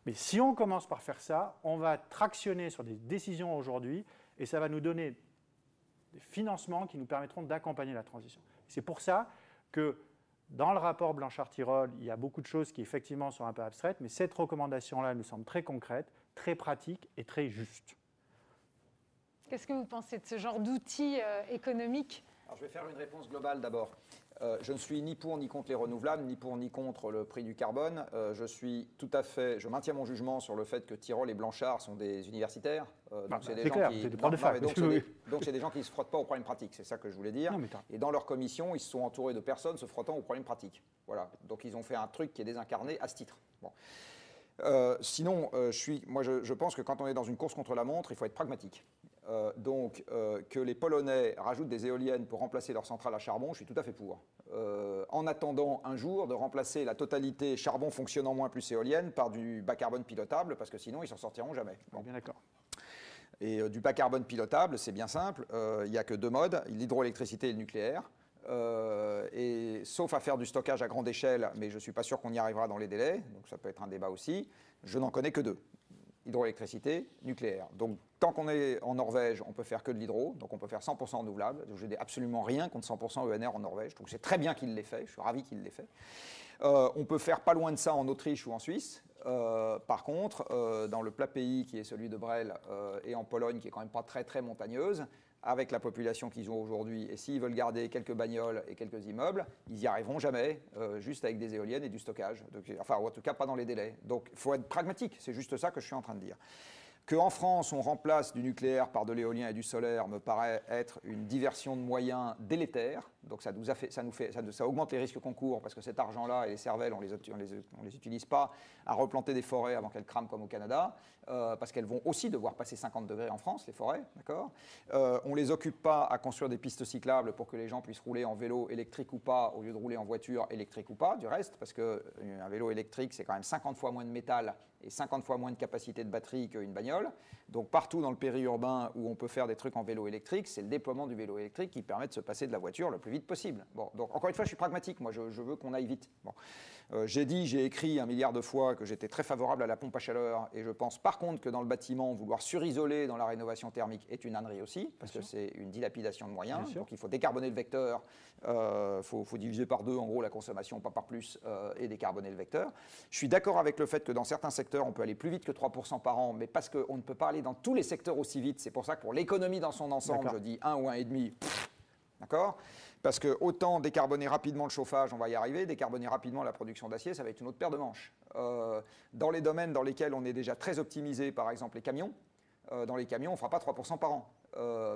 B: Mais si on commence par faire ça, on va tractionner sur des décisions aujourd'hui et ça va nous donner des financements qui nous permettront d'accompagner la transition. C'est pour ça que dans le rapport Blanchard-Tirole, il y a beaucoup de choses qui effectivement sont un peu abstraites, mais cette recommandation-là nous semble très concrète, très pratique et très juste.
A: Qu'est-ce que vous pensez de ce genre d'outils économiques ?
C: Alors, je vais faire une réponse globale d'abord. Je ne suis ni pour ni contre les renouvelables, ni pour ni contre le prix du carbone. Je maintiens mon jugement sur le fait que Tirole et Blanchard sont des universitaires. Donc c'est des profs de fac. Donc c'est des gens qui ne se frottent pas aux problèmes pratiques, c'est ça que je voulais dire. Et dans leur commission, ils se sont entourés de personnes se frottant aux problèmes pratiques. Voilà. Donc ils ont fait un truc qui est désincarné à ce titre. Bon. Sinon, je pense que quand on est dans une course contre la montre, il faut être pragmatique. Que les Polonais rajoutent des éoliennes pour remplacer leurs centrales à charbon, je suis tout à fait pour. En attendant un jour de remplacer la totalité charbon fonctionnant moins plus éolienne par du bas carbone pilotable, parce que sinon ils s'en sortiront jamais.
B: Bon. Bien d'accord.
C: Et du bas carbone pilotable, c'est bien simple, il n'y a que deux modes, l'hydroélectricité et le nucléaire. Et sauf à faire du stockage à grande échelle, mais je ne suis pas sûr qu'on y arrivera dans les délais, donc ça peut être un débat aussi, je n'en connais que deux. Hydroélectricité, nucléaire. Donc, tant qu'on est en Norvège, on peut faire que de l'hydro, donc on peut faire 100% renouvelable. Je n'ai absolument rien contre 100% ENR en Norvège. Je trouve que c'est très bien qu'il l'ait fait, je suis ravi qu'il l'ait fait. On peut faire pas loin de ça en Autriche ou en Suisse. Par contre, dans le plat pays qui est celui de Brel et en Pologne, qui est quand même pas très très montagneuse, avec la population qu'ils ont aujourd'hui, et s'ils veulent garder quelques bagnoles et quelques immeubles, ils n'y arriveront jamais, juste avec des éoliennes et du stockage. Donc, enfin, ou en tout cas, pas dans les délais. Donc, il faut être pragmatique, c'est juste ça que je suis en train de dire. Qu'en France, on remplace du nucléaire par de l'éolien et du solaire me paraît être une diversion de moyens délétère. Donc ça augmente les risques qu'on court parce que cet argent-là et les cervelles, on les utilise pas à replanter des forêts avant qu'elles crament comme au Canada, parce qu'elles vont aussi devoir passer 50 degrés en France, les forêts, d'accord. On les occupe pas à construire des pistes cyclables pour que les gens puissent rouler en vélo électrique ou pas, au lieu de rouler en voiture électrique ou pas, du reste, parce qu'un vélo électrique, c'est quand même 50 fois moins de métal et 50 fois moins de capacité de batterie qu'une bagnole. Donc partout dans le périurbain où on peut faire des trucs en vélo électrique, c'est le déploiement du vélo électrique qui permet de se passer de la voiture le plus vite vite possible. Bon, donc, encore une fois, je suis pragmatique. Moi, je veux qu'on aille vite. Bon. J'ai écrit 1 milliard de fois que j'étais très favorable à la pompe à chaleur. Et je pense, par contre, que dans le bâtiment, vouloir surisoler dans la rénovation thermique est une ânerie aussi, parce que c'est une dilapidation de moyens. Donc, il faut décarboner le vecteur. Faut diviser par 2, en gros, la consommation, pas par plus, et décarboner le vecteur. Je suis d'accord avec le fait que dans certains secteurs, on peut aller plus vite que 3% par an, mais parce qu'on ne peut pas aller dans tous les secteurs aussi vite. C'est pour ça que pour l'économie dans son ensemble, je dis 1 ou 1,5. D'accord ? Parce que autant décarboner rapidement le chauffage, on va y arriver, décarboner rapidement la production d'acier, ça va être une autre paire de manches. Dans les domaines dans lesquels on est déjà très optimisé, par exemple les camions, dans les camions, on ne fera pas 3% par an.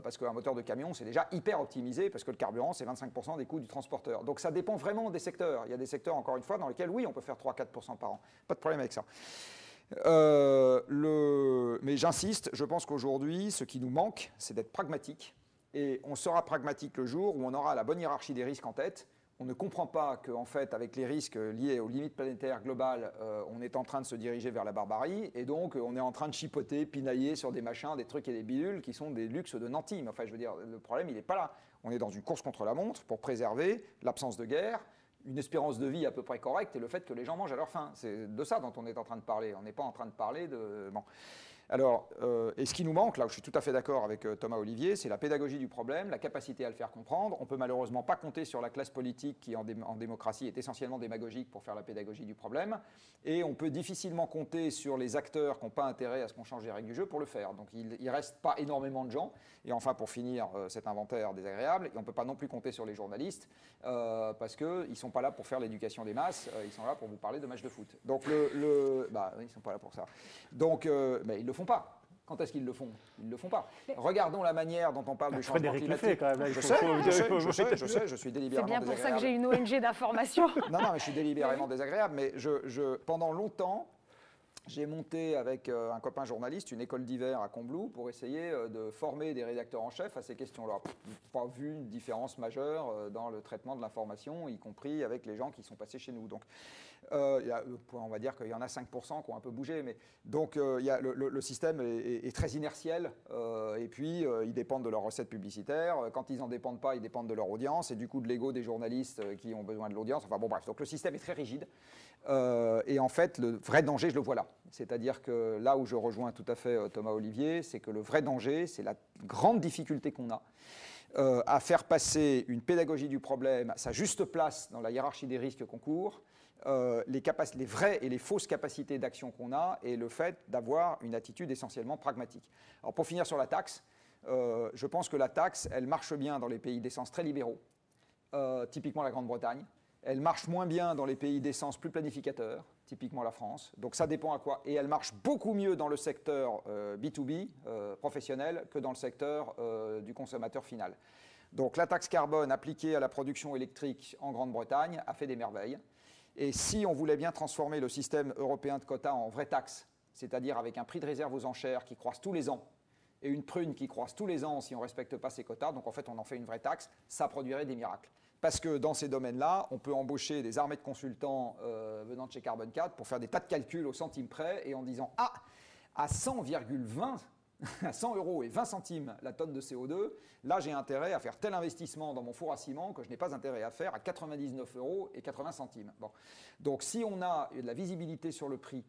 C: Parce qu'un moteur de camion, c'est déjà hyper optimisé, parce que le carburant, c'est 25% des coûts du transporteur. Donc ça dépend vraiment des secteurs. Il y a des secteurs, encore une fois, dans lesquels, oui, on peut faire 3-4% par an. Pas de problème avec ça. Mais j'insiste, je pense qu'aujourd'hui, ce qui nous manque, c'est d'être pragmatique. Et on sera pragmatique le jour où on aura la bonne hiérarchie des risques en tête. On ne comprend pas qu'en fait, avec les risques liés aux limites planétaires globales, on est en train de se diriger vers la barbarie. Et donc, on est en train de chipoter, pinailler sur des machins, des trucs et des bidules qui sont des luxes de nantis. Mais enfin, je veux dire, le problème, il n'est pas là. On est dans une course contre la montre pour préserver l'absence de guerre, une espérance de vie à peu près correcte et le fait que les gens mangent à leur faim. C'est de ça dont on est en train de parler. On n'est pas en train de parler de... Bon. Alors, et ce qui nous manque, là où je suis tout à fait d'accord avec Thomas Olivier, c'est la pédagogie du problème, la capacité à le faire comprendre. On ne peut malheureusement pas compter sur la classe politique qui, en démocratie, est essentiellement démagogique pour faire la pédagogie du problème. Et on peut difficilement compter sur les acteurs qui n'ont pas intérêt à ce qu'on change les règles du jeu pour le faire. Donc, il ne reste pas énormément de gens. Et enfin, pour finir cet inventaire désagréable, on ne peut pas non plus compter sur les journalistes parce qu'ils ne sont pas là pour faire l'éducation des masses, ils sont là pour vous parler de matchs de foot. Donc, bah, ils ne sont pas là pour ça. Donc, ils le font pas. Quand est-ce qu'ils le font? Ils ne le font pas. Regardons la manière dont on parle du changement climatique.
B: Quand même, là,
C: je sais, je suis délibérément
A: désagréable. C'est bien pour ça que j'ai une ONG d'information.
C: Non, mais je suis délibérément désagréable. Mais pendant longtemps, j'ai monté avec un copain journaliste une école d'hiver à Combloux pour essayer de former des rédacteurs en chef à ces questions-là. Pas vu une différence majeure dans le traitement de l'information, y compris avec les gens qui sont passés chez nous. Donc, on va dire qu'il y en a 5% qui ont un peu bougé. Mais, donc, le système est très inertiel. Et puis, ils dépendent de leurs recettes publicitaires. Quand ils n'en dépendent pas, ils dépendent de leur audience. Et du coup, de l'ego des journalistes qui ont besoin de l'audience. Enfin bon, bref. Donc, le système est très rigide. Et en fait, le vrai danger, je le vois là. C'est-à-dire que là où je rejoins tout à fait Thomas Olivier, c'est que le vrai danger, c'est la grande difficulté qu'on a à faire passer une pédagogie du problème à sa juste place dans la hiérarchie des risques qu'on court, les vraies et les fausses capacités d'action qu'on a et le fait d'avoir une attitude essentiellement pragmatique. Alors pour finir sur la taxe, je pense que la taxe, elle marche bien dans les pays d'essence très libéraux, typiquement la Grande-Bretagne. Elle marche moins bien dans les pays d'essence plus planificateurs, typiquement la France. Donc ça dépend à quoi. Et elle marche beaucoup mieux dans le secteur B2B, professionnel, que dans le secteur du consommateur final. Donc la taxe carbone appliquée à la production électrique en Grande-Bretagne a fait des merveilles. Et si on voulait bien transformer le système européen de quotas en vraie taxe, c'est-à-dire avec un prix de réserve aux enchères qui croisse tous les ans, et une prune qui croisse tous les ans si on ne respecte pas ces quotas, donc en fait on en fait une vraie taxe, ça produirait des miracles. Parce que dans ces domaines-là, on peut embaucher des armées de consultants venant de chez Carbone 4 pour faire des tas de calculs au centime près et en disant « Ah, à 100,20 à 100 € et 20 centimes la tonne de CO2, là j'ai intérêt à faire tel investissement dans mon four à ciment que je n'ai pas intérêt à faire à 99 € et 80 centimes. Bon. Donc si on a de la visibilité sur le prix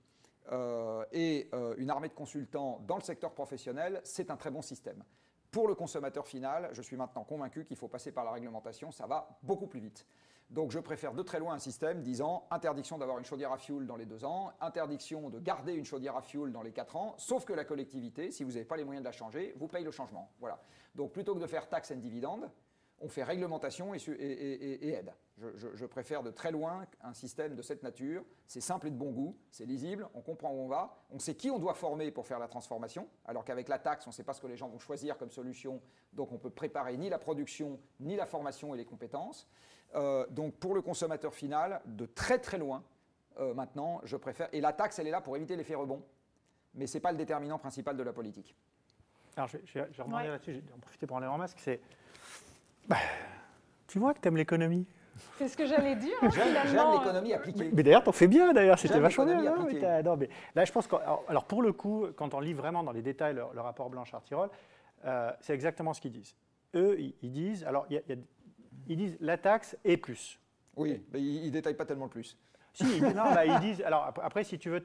C: et une armée de consultants dans le secteur professionnel, c'est un très bon système. Pour le consommateur final, je suis maintenant convaincu qu'il faut passer par la réglementation, ça va beaucoup plus vite. Donc je préfère de très loin un système disant interdiction d'avoir une chaudière à fioul dans les 2 ans, interdiction de garder une chaudière à fioul dans les 4 ans, sauf que la collectivité, si vous n'avez pas les moyens de la changer, vous paye le changement. Voilà. Donc plutôt que de faire taxe and dividende, on fait réglementation et aide. Je préfère de très loin un système de cette nature. C'est simple et de bon goût, c'est lisible, on comprend où on va, on sait qui on doit former pour faire la transformation, alors qu'avec la taxe, on ne sait pas ce que les gens vont choisir comme solution, donc on ne peut préparer ni la production, ni la formation et les compétences. Donc pour le consommateur final, de très très loin, maintenant, je préfère... Et la taxe, elle est là pour éviter l'effet rebond, mais ce n'est pas le déterminant principal de la politique.
B: Alors je vais rebondir là-dessus, je vais en profiter pour enlever mon masque, c'est... Bah, tu vois que tu aimes l'économie.
A: C'est ce que j'allais dire. Finalement.
B: J'aime l'économie appliquée. Mais d'ailleurs, t'en fais bien, d'ailleurs. C'était vachement bien. Non, mais là, je pense que... Alors, pour le coup, quand on lit vraiment dans les détails le rapport Blanchard-Tirole, c'est exactement ce qu'ils disent. Eux, ils disent... Alors, il y a Ils disent la taxe et plus.
C: Oui, mais ils ne détaillent pas tellement le plus.
B: Si, ils disent. Alors après, si tu veux,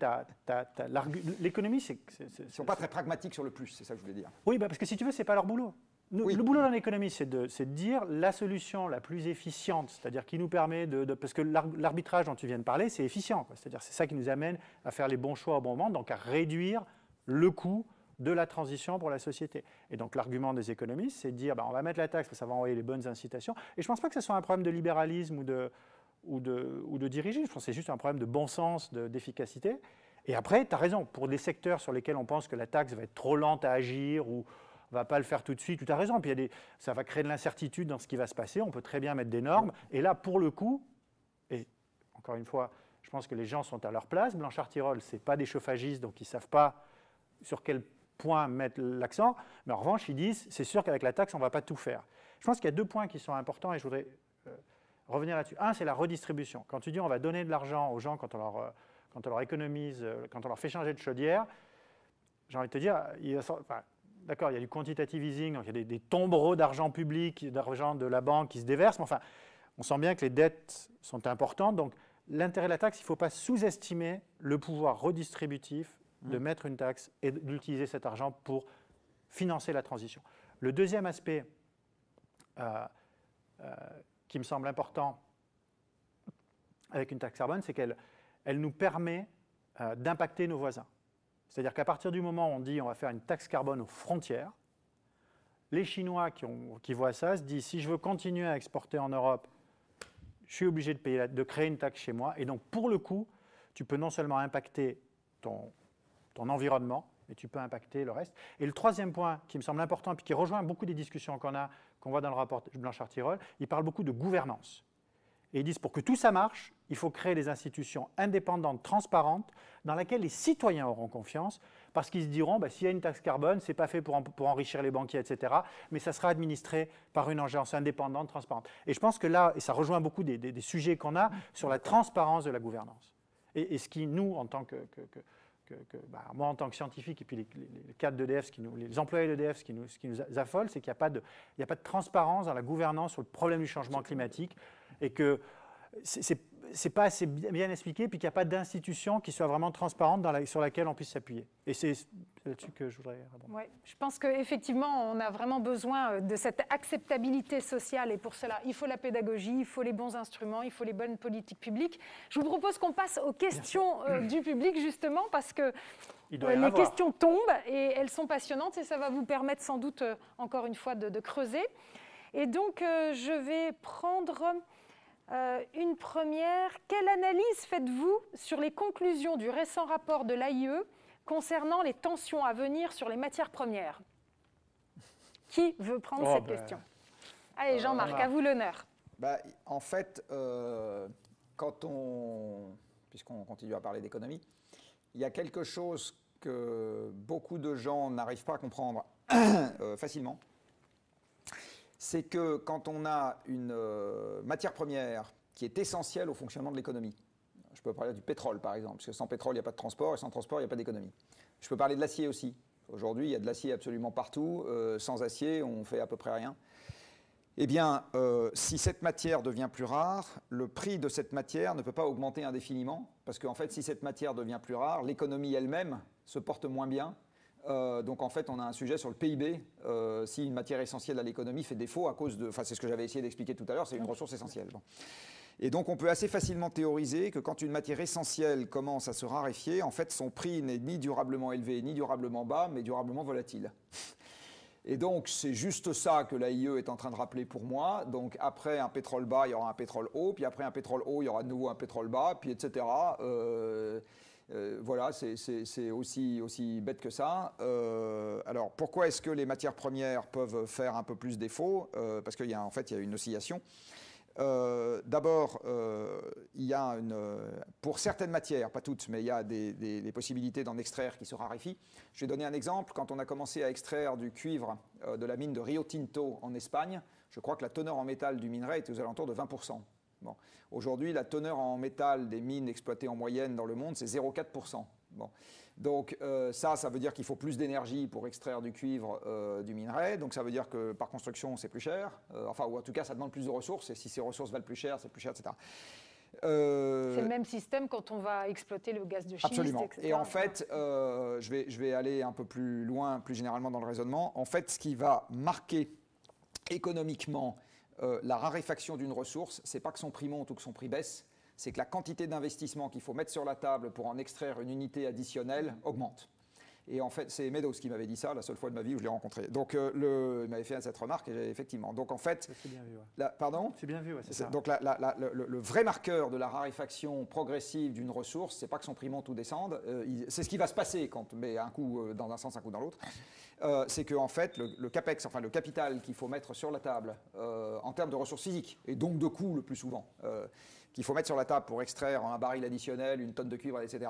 B: l'économie,
C: Ils ne sont pas très pragmatiques sur le plus, c'est ça que je voulais dire.
B: Oui, parce que si tu veux, ce n'est pas leur boulot. Le boulot dans l'économie, c'est de dire la solution la plus efficiente, c'est-à-dire qui nous permet parce que l'arbitrage dont tu viens de parler, c'est efficient. C'est-à-dire c'est ça qui nous amène à faire les bons choix au bon moment, donc à réduire le coût de la transition pour la société. Et donc l'argument des économistes, c'est de dire on va mettre la taxe parce que ça va envoyer les bonnes incitations. Et je ne pense pas que ce soit un problème de libéralisme ou de diriger. Je pense que c'est juste un problème de bon sens, d'efficacité. Et après, tu as raison, pour des secteurs sur lesquels on pense que la taxe va être trop lente à agir ou ne va pas le faire tout de suite, tu as raison. Puis ça va créer de l'incertitude dans ce qui va se passer. On peut très bien mettre des normes. Et là, pour le coup, et encore une fois, je pense que les gens sont à leur place. Blanchard-Tirol, ce n'est pas des chauffagistes, donc ils ne savent pas sur quel point mettre l'accent. Mais en revanche, ils disent, c'est sûr qu'avec la taxe, on ne va pas tout faire. Je pense qu'il y a 2 points qui sont importants et je voudrais revenir là-dessus. Un, c'est la redistribution. Quand tu dis on va donner de l'argent aux gens quand on leur économise, quand on leur fait changer de chaudière, j'ai envie de te dire, d'accord, il y a du quantitative easing, donc il y a des tombereaux d'argent public, d'argent de la banque qui se déversent, mais enfin, on sent bien que les dettes sont importantes. Donc, l'intérêt de la taxe, il ne faut pas sous-estimer le pouvoir redistributif de mettre une taxe et d'utiliser cet argent pour financer la transition. Le deuxième aspect qui me semble important avec une taxe carbone, c'est qu'elle nous permet d'impacter nos voisins. C'est-à-dire qu'à partir du moment où on dit on va faire une taxe carbone aux frontières, les Chinois qui voient ça se disent si je veux continuer à exporter en Europe, je suis obligé de créer une taxe chez moi. Et donc pour le coup, tu peux non seulement impacter ton environnement, mais tu peux impacter le reste. Et le troisième point qui me semble important, et puis qui rejoint beaucoup des discussions qu'on voit dans le rapport Blanchard-Tirol, il parle beaucoup de gouvernance. Et ils disent pour que tout ça marche, il faut créer des institutions indépendantes, transparentes, dans lesquelles les citoyens auront confiance, parce qu'ils se diront, s'il y a une taxe carbone, ce n'est pas fait pour enrichir les banquiers, etc., mais ça sera administré par une agence indépendante, transparente. Et je pense que là, et ça rejoint beaucoup des sujets qu'on a sur la transparence de la gouvernance. Et ce qui, nous, en tant moi, en tant que scientifique, et puis les cadres d'EDF, les employés d'EDF, ce qui nous affole, c'est qu'il n'y a pas de transparence dans la gouvernance sur le problème du changement climatique, et que c'est pas assez bien expliqué, puis qu'il n'y a pas d'institution qui soit vraiment transparente sur laquelle on puisse s'appuyer. Et c'est là-dessus que je voudrais répondre.
A: Oui, je pense qu'effectivement, on a vraiment besoin de cette acceptabilité sociale, et pour cela, il faut la pédagogie, il faut les bons instruments, il faut les bonnes politiques publiques. Je vous propose qu'on passe aux questions du public, justement, parce que les questions tombent, et elles sont passionnantes, et ça va vous permettre sans doute, encore une fois, de creuser. Et donc, je vais prendre une première. Quelle analyse faites-vous sur les conclusions du récent rapport de l'AIE concernant les tensions à venir sur les matières premières? Qui veut prendre cette question? Allez, Jean-Marc, à vous l'honneur.
C: En fait, puisqu'on continue à parler d'économie, il y a quelque chose que beaucoup de gens n'arrivent pas à comprendre facilement. C'est que quand on a une matière première qui est essentielle au fonctionnement de l'économie, je peux parler du pétrole par exemple, parce que sans pétrole il n'y a pas de transport, et sans transport il n'y a pas d'économie. Je peux parler de l'acier aussi. Aujourd'hui il y a de l'acier absolument partout, sans acier on fait à peu près rien. Eh bien, si cette matière devient plus rare, le prix de cette matière ne peut pas augmenter indéfiniment, parce qu'en fait si cette matière devient plus rare, l'économie elle-même se porte moins bien. Donc en fait, on a un sujet sur le PIB. Si une matière essentielle à l'économie fait défaut à cause de... Enfin, c'est ce que j'avais essayé d'expliquer tout à l'heure, c'est une ressource essentielle. Bon. Et donc on peut assez facilement théoriser que quand une matière essentielle commence à se raréfier, en fait, son prix n'est ni durablement élevé, ni durablement bas, mais durablement volatile. Et donc c'est juste ça que l'AIE est en train de rappeler pour moi. Donc après un pétrole bas, il y aura un pétrole haut, puis après un pétrole haut, il y aura de nouveau un pétrole bas, puis etc. Voilà, c'est aussi bête que ça. Alors, pourquoi est-ce que les matières premières peuvent faire un peu plus défaut? Parce qu'il y a en fait une oscillation. D'abord, il y a pour certaines matières, pas toutes, mais il y a des possibilités d'en extraire qui se raréfient. Je vais donner un exemple. Quand on a commencé à extraire du cuivre de la mine de Rio Tinto en Espagne, je crois que la teneur en métal du minerai était aux alentours de 20%. Bon. Aujourd'hui, la teneur en métal des mines exploitées en moyenne dans le monde, c'est 0,4%. Bon. Donc ça veut dire qu'il faut plus d'énergie pour extraire du cuivre du minerai. Donc ça veut dire que par construction, c'est plus cher. Ou en tout cas, ça demande plus de ressources. Et si ces ressources valent plus cher, c'est plus cher, etc.
A: C'est le même système quand on va exploiter le gaz de schiste,
C: absolument.
A: etc.
C: Et en fait, je vais aller un peu plus loin, plus généralement dans le raisonnement. En fait, ce qui va marquer économiquement la raréfaction d'une ressource, c'est pas que son prix monte ou que son prix baisse, c'est que la quantité d'investissement qu'il faut mettre sur la table pour en extraire une unité additionnelle augmente. Et en fait, c'est Meadows qui m'avait dit ça, la seule fois de ma vie où je l'ai rencontré. Donc, il m'avait fait cette remarque, et effectivement. Donc, en fait...
B: C'est bien vu, ouais.
C: Pardon ?
B: C'est bien vu, ouais, c'est ça.
C: Donc, le vrai marqueur de la raréfaction progressive d'une ressource, c'est pas que son prix monte ou descende, c'est ce qui va se passer quand on met un coup dans un sens, un coup dans l'autre. C'est que, en fait, le CAPEX, enfin le capital qu'il faut mettre sur la table en termes de ressources physiques, et donc de coûts le plus souvent, qu'il faut mettre sur la table pour extraire un baril additionnel, une tonne de cuivre, etc.,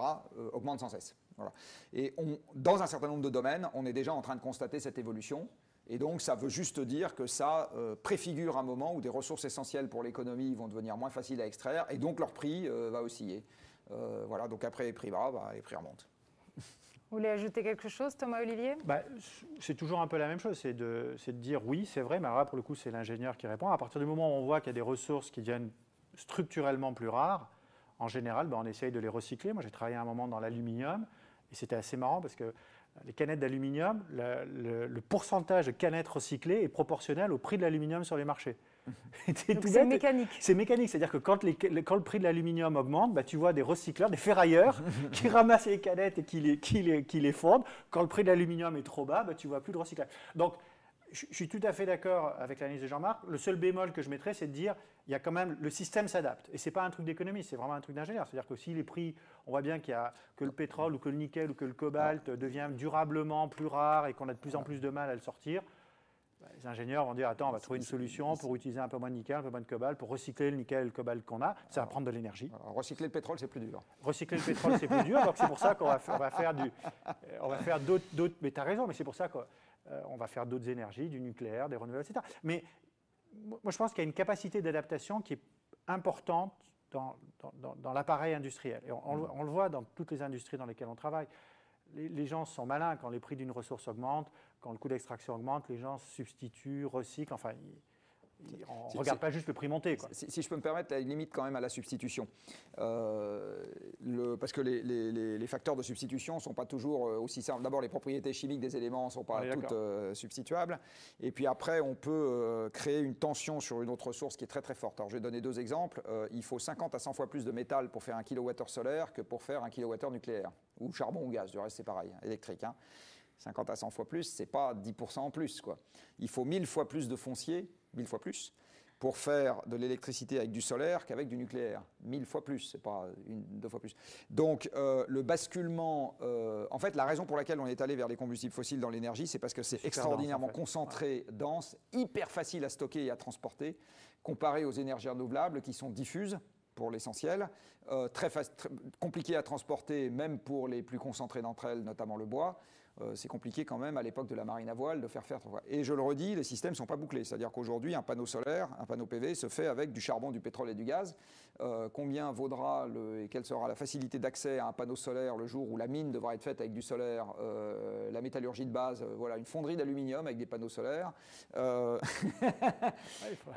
C: augmente sans cesse. Voilà. Et dans un certain nombre de domaines, on est déjà en train de constater cette évolution. Et donc, ça veut juste dire que ça préfigure un moment où des ressources essentielles pour l'économie vont devenir moins faciles à extraire, et donc leur prix va osciller. Voilà. Donc après, les prix bas, les prix remontent.
A: Vous voulez ajouter quelque chose, Thomas-Olivier ?
B: C'est toujours un peu la même chose, c'est de dire oui, c'est vrai, mais alors là, pour le coup, c'est l'ingénieur qui répond. À partir du moment où on voit qu'il y a des ressources qui deviennent structurellement plus rares, en général, on essaye de les recycler. Moi, j'ai travaillé un moment dans l'aluminium, et c'était assez marrant parce que les canettes d'aluminium, le pourcentage de canettes recyclées est proportionnel au prix de l'aluminium sur les marchés.
A: C'est mécanique.
B: C'est mécanique, c'est-à-dire que quand le prix de l'aluminium augmente, tu vois des recycleurs, des ferrailleurs qui ramassent les canettes et qui les fondent. Quand le prix de l'aluminium est trop bas, tu ne vois plus de recyclage. Donc, je suis tout à fait d'accord avec l'analyse de Jean-Marc. Le seul bémol que je mettrais, c'est de dire il y a quand même, le système s'adapte. Et ce n'est pas un truc d'économiste, c'est vraiment un truc d'ingénieur. C'est-à-dire que si les prix, on voit bien que le pétrole ou que le nickel ou que le cobalt devient durablement plus rare et qu'on a de plus en plus de mal à le sortir, les ingénieurs vont dire attends, on va trouver une solution pour utiliser un peu moins de nickel, un peu moins de cobalt, pour recycler le nickel et le cobalt qu'on a. Ça va prendre de l'énergie.
C: Recycler le pétrole, c'est plus dur.
B: Recycler le pétrole, c'est plus dur. Donc c'est pour ça qu'on va faire d'autres. Mais tu as raison, mais c'est pour ça qu'on va faire d'autres énergies, du nucléaire, des renouvelables, etc. Mais moi, je pense qu'il y a une capacité d'adaptation qui est importante dans l'appareil industriel. Et on le voit dans toutes les industries dans lesquelles on travaille. Les gens sont malins quand les prix d'une ressource augmentent, quand le coût d'extraction augmente, les gens substituent, recyclent, enfin, on ne regarde pas juste le prix monter.
C: Si je peux me permettre, il y a une limite quand même à la substitution. Parce que les facteurs de substitution ne sont pas toujours aussi simples. D'abord, les propriétés chimiques des éléments ne sont pas toutes substituables. Et puis après, on peut créer une tension sur une autre ressource qui est très très forte. Alors, je vais donner deux exemples. Il faut 50 à 100 fois plus de métal pour faire 1 kWh solaire que pour faire 1 kWh nucléaire. Ou charbon ou gaz, du reste c'est pareil, électrique. 50 à 100 fois plus, ce n'est pas 10% en plus, quoi. Il faut 1000 fois plus de foncier, 1000 fois plus, pour faire de l'électricité avec du solaire qu'avec du nucléaire. 1000 fois plus, ce n'est pas 2 fois plus. Donc le basculement, en fait la raison pour laquelle on est allé vers les combustibles fossiles dans l'énergie, c'est parce que c'est extraordinairement concentré, dense, hyper facile à stocker et à transporter, comparé aux énergies renouvelables qui sont diffuses pour l'essentiel, très compliqué à transporter même pour les plus concentrées d'entre elles, notamment le bois. C'est compliqué quand même à l'époque de la marine à voile de faire. Et je le redis, les systèmes ne sont pas bouclés. C'est-à-dire qu'aujourd'hui, un panneau solaire, un panneau PV se fait avec du charbon, du pétrole et du gaz. Combien vaudra et quelle sera la facilité d'accès à un panneau solaire le jour où la mine devra être faite avec du solaire, la métallurgie de base, voilà, une fonderie d'aluminium avec des panneaux solaires, un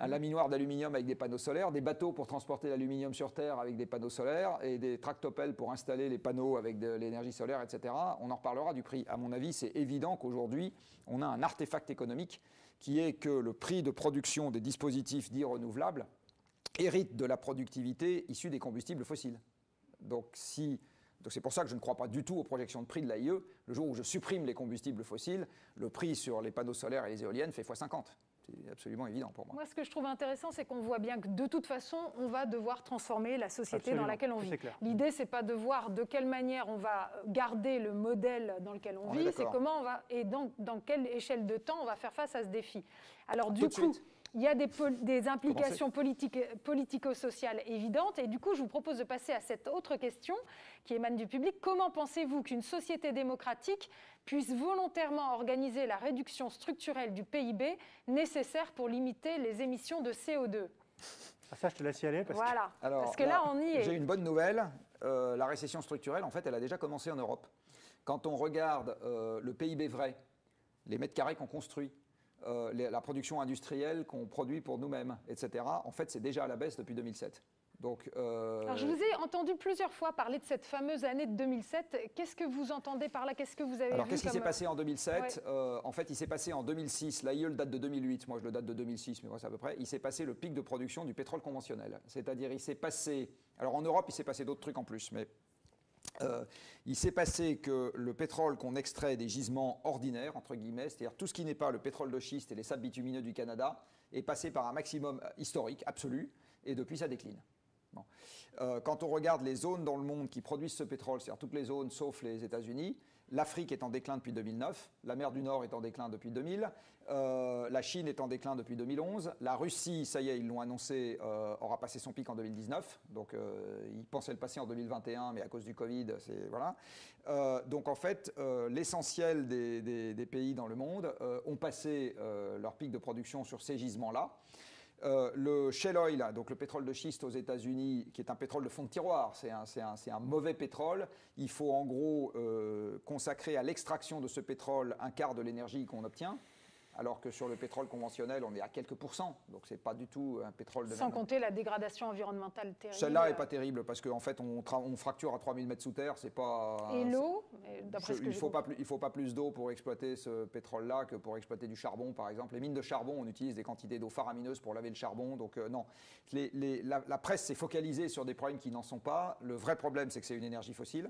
C: laminoir d'aluminium avec des panneaux solaires, des bateaux pour transporter l'aluminium sur Terre avec des panneaux solaires et des tractopelles pour installer les panneaux avec de l'énergie solaire, etc. On en reparlera du prix. À mon avis, c'est évident qu'aujourd'hui, on a un artefact économique qui est que le prix de production des dispositifs dits renouvelables hérite de la productivité issue des combustibles fossiles. Donc c'est pour ça que je ne crois pas du tout aux projections de prix de l'AIE. Le jour où je supprime les combustibles fossiles, le prix sur les panneaux solaires et les éoliennes fait x50. C'est absolument évident pour moi.
A: Moi, ce que je trouve intéressant, c'est qu'on voit bien que de toute façon, on va devoir transformer la société dans laquelle on vit. L'idée, c'est pas de voir de quelle manière on va garder le modèle dans lequel on vit, c'est comment on va et dans quelle échelle de temps on va faire face à ce défi. Alors du coup, il y a des implications politico-sociales évidentes. Et du coup, je vous propose de passer à cette autre question qui émane du public. Comment pensez-vous qu'une société démocratique puisse volontairement organiser la réduction structurelle du PIB nécessaire pour limiter les émissions de CO2 ?
B: Ça, je te laisse y aller.
A: Parce que là, on y est.
C: J'ai une bonne nouvelle. la récession structurelle, en fait, elle a déjà commencé en Europe. Quand on regarde le PIB vrai, les mètres carrés qu'on construit, la production industrielle qu'on produit pour nous-mêmes, etc., en fait, c'est déjà à la baisse depuis 2007. Donc,
A: Alors, je vous ai entendu plusieurs fois parler de cette fameuse année de 2007. Qu'est-ce que vous entendez par là? Qu'est-ce que vous avez
C: alors,
A: vu
C: qu'est-ce qui s'est passé en 2007?
A: Ouais.
C: En fait, il s'est passé en 2006. L'AIE le date de 2008. Moi, je le date de 2006, mais moi, c'est à peu près. Il s'est passé le pic de production du pétrole conventionnel. C'est-à-dire, il s'est passé. Alors, en Europe, il s'est passé d'autres trucs en plus, mais. Il s'est passé que le pétrole qu'on extrait des gisements ordinaires, entre guillemets, c'est-à-dire tout ce qui n'est pas le pétrole de schiste et les sables bitumineux du Canada, est passé par un maximum historique, absolu, et depuis ça décline. Bon. Quand on regarde les zones dans le monde qui produisent ce pétrole, c'est-à-dire toutes les zones sauf les États-Unis, l'Afrique est en déclin depuis 2009, la mer du Nord est en déclin depuis 2000, la Chine est en déclin depuis 2011, la Russie, ça y est, ils l'ont annoncé, aura passé son pic en 2019, donc ils pensaient le passer en 2021, mais à cause du Covid, c'est voilà. Donc en fait, l'essentiel des pays dans le monde ont passé leur pic de production sur ces gisements-là. Le shale oil, donc le pétrole de schiste aux États-Unis, qui est un pétrole de fond de tiroir, c'est un mauvais pétrole. Il faut en gros consacrer à l'extraction de ce pétrole un quart de l'énergie qu'on obtient, alors que sur le pétrole conventionnel, on est à quelques pourcents. Donc c'est pas du tout un pétrole de
A: Sans compter la dégradation environnementale terrible.
C: Celle-là n'est pas terrible parce qu'en fait, on fracture à 3000 mètres sous terre. C'est pas.
A: Et l'eau, d'après ce que
C: il ne faut pas plus d'eau pour exploiter ce pétrole-là que pour exploiter du charbon, par exemple. Les mines de charbon, on utilise des quantités d'eau faramineuses pour laver le charbon. Donc non, la presse s'est focalisée sur des problèmes qui n'en sont pas. Le vrai problème, c'est que c'est une énergie fossile.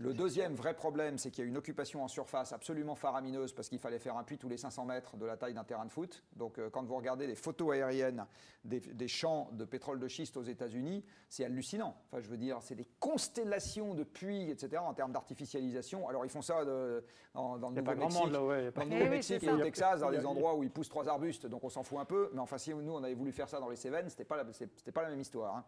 C: Le deuxième vrai problème, c'est qu'il y a une occupation en surface absolument faramineuse parce qu'il fallait faire un puits tous les 500 mètres de la taille d'un terrain de foot. Donc quand vous regardez les photos aériennes des champs de pétrole de schiste aux États-Unis, c'est hallucinant. Enfin, je veux dire, c'est des constellations de puits, etc. en termes d'artificialisation. Alors ils font ça dans le Nouveau-Mexique et au Texas, dans les endroits où ils poussent 3 arbustes, donc on s'en fout un peu. Mais enfin, si nous on avait voulu faire ça dans les Cévennes, c'était pas la même histoire. Hein.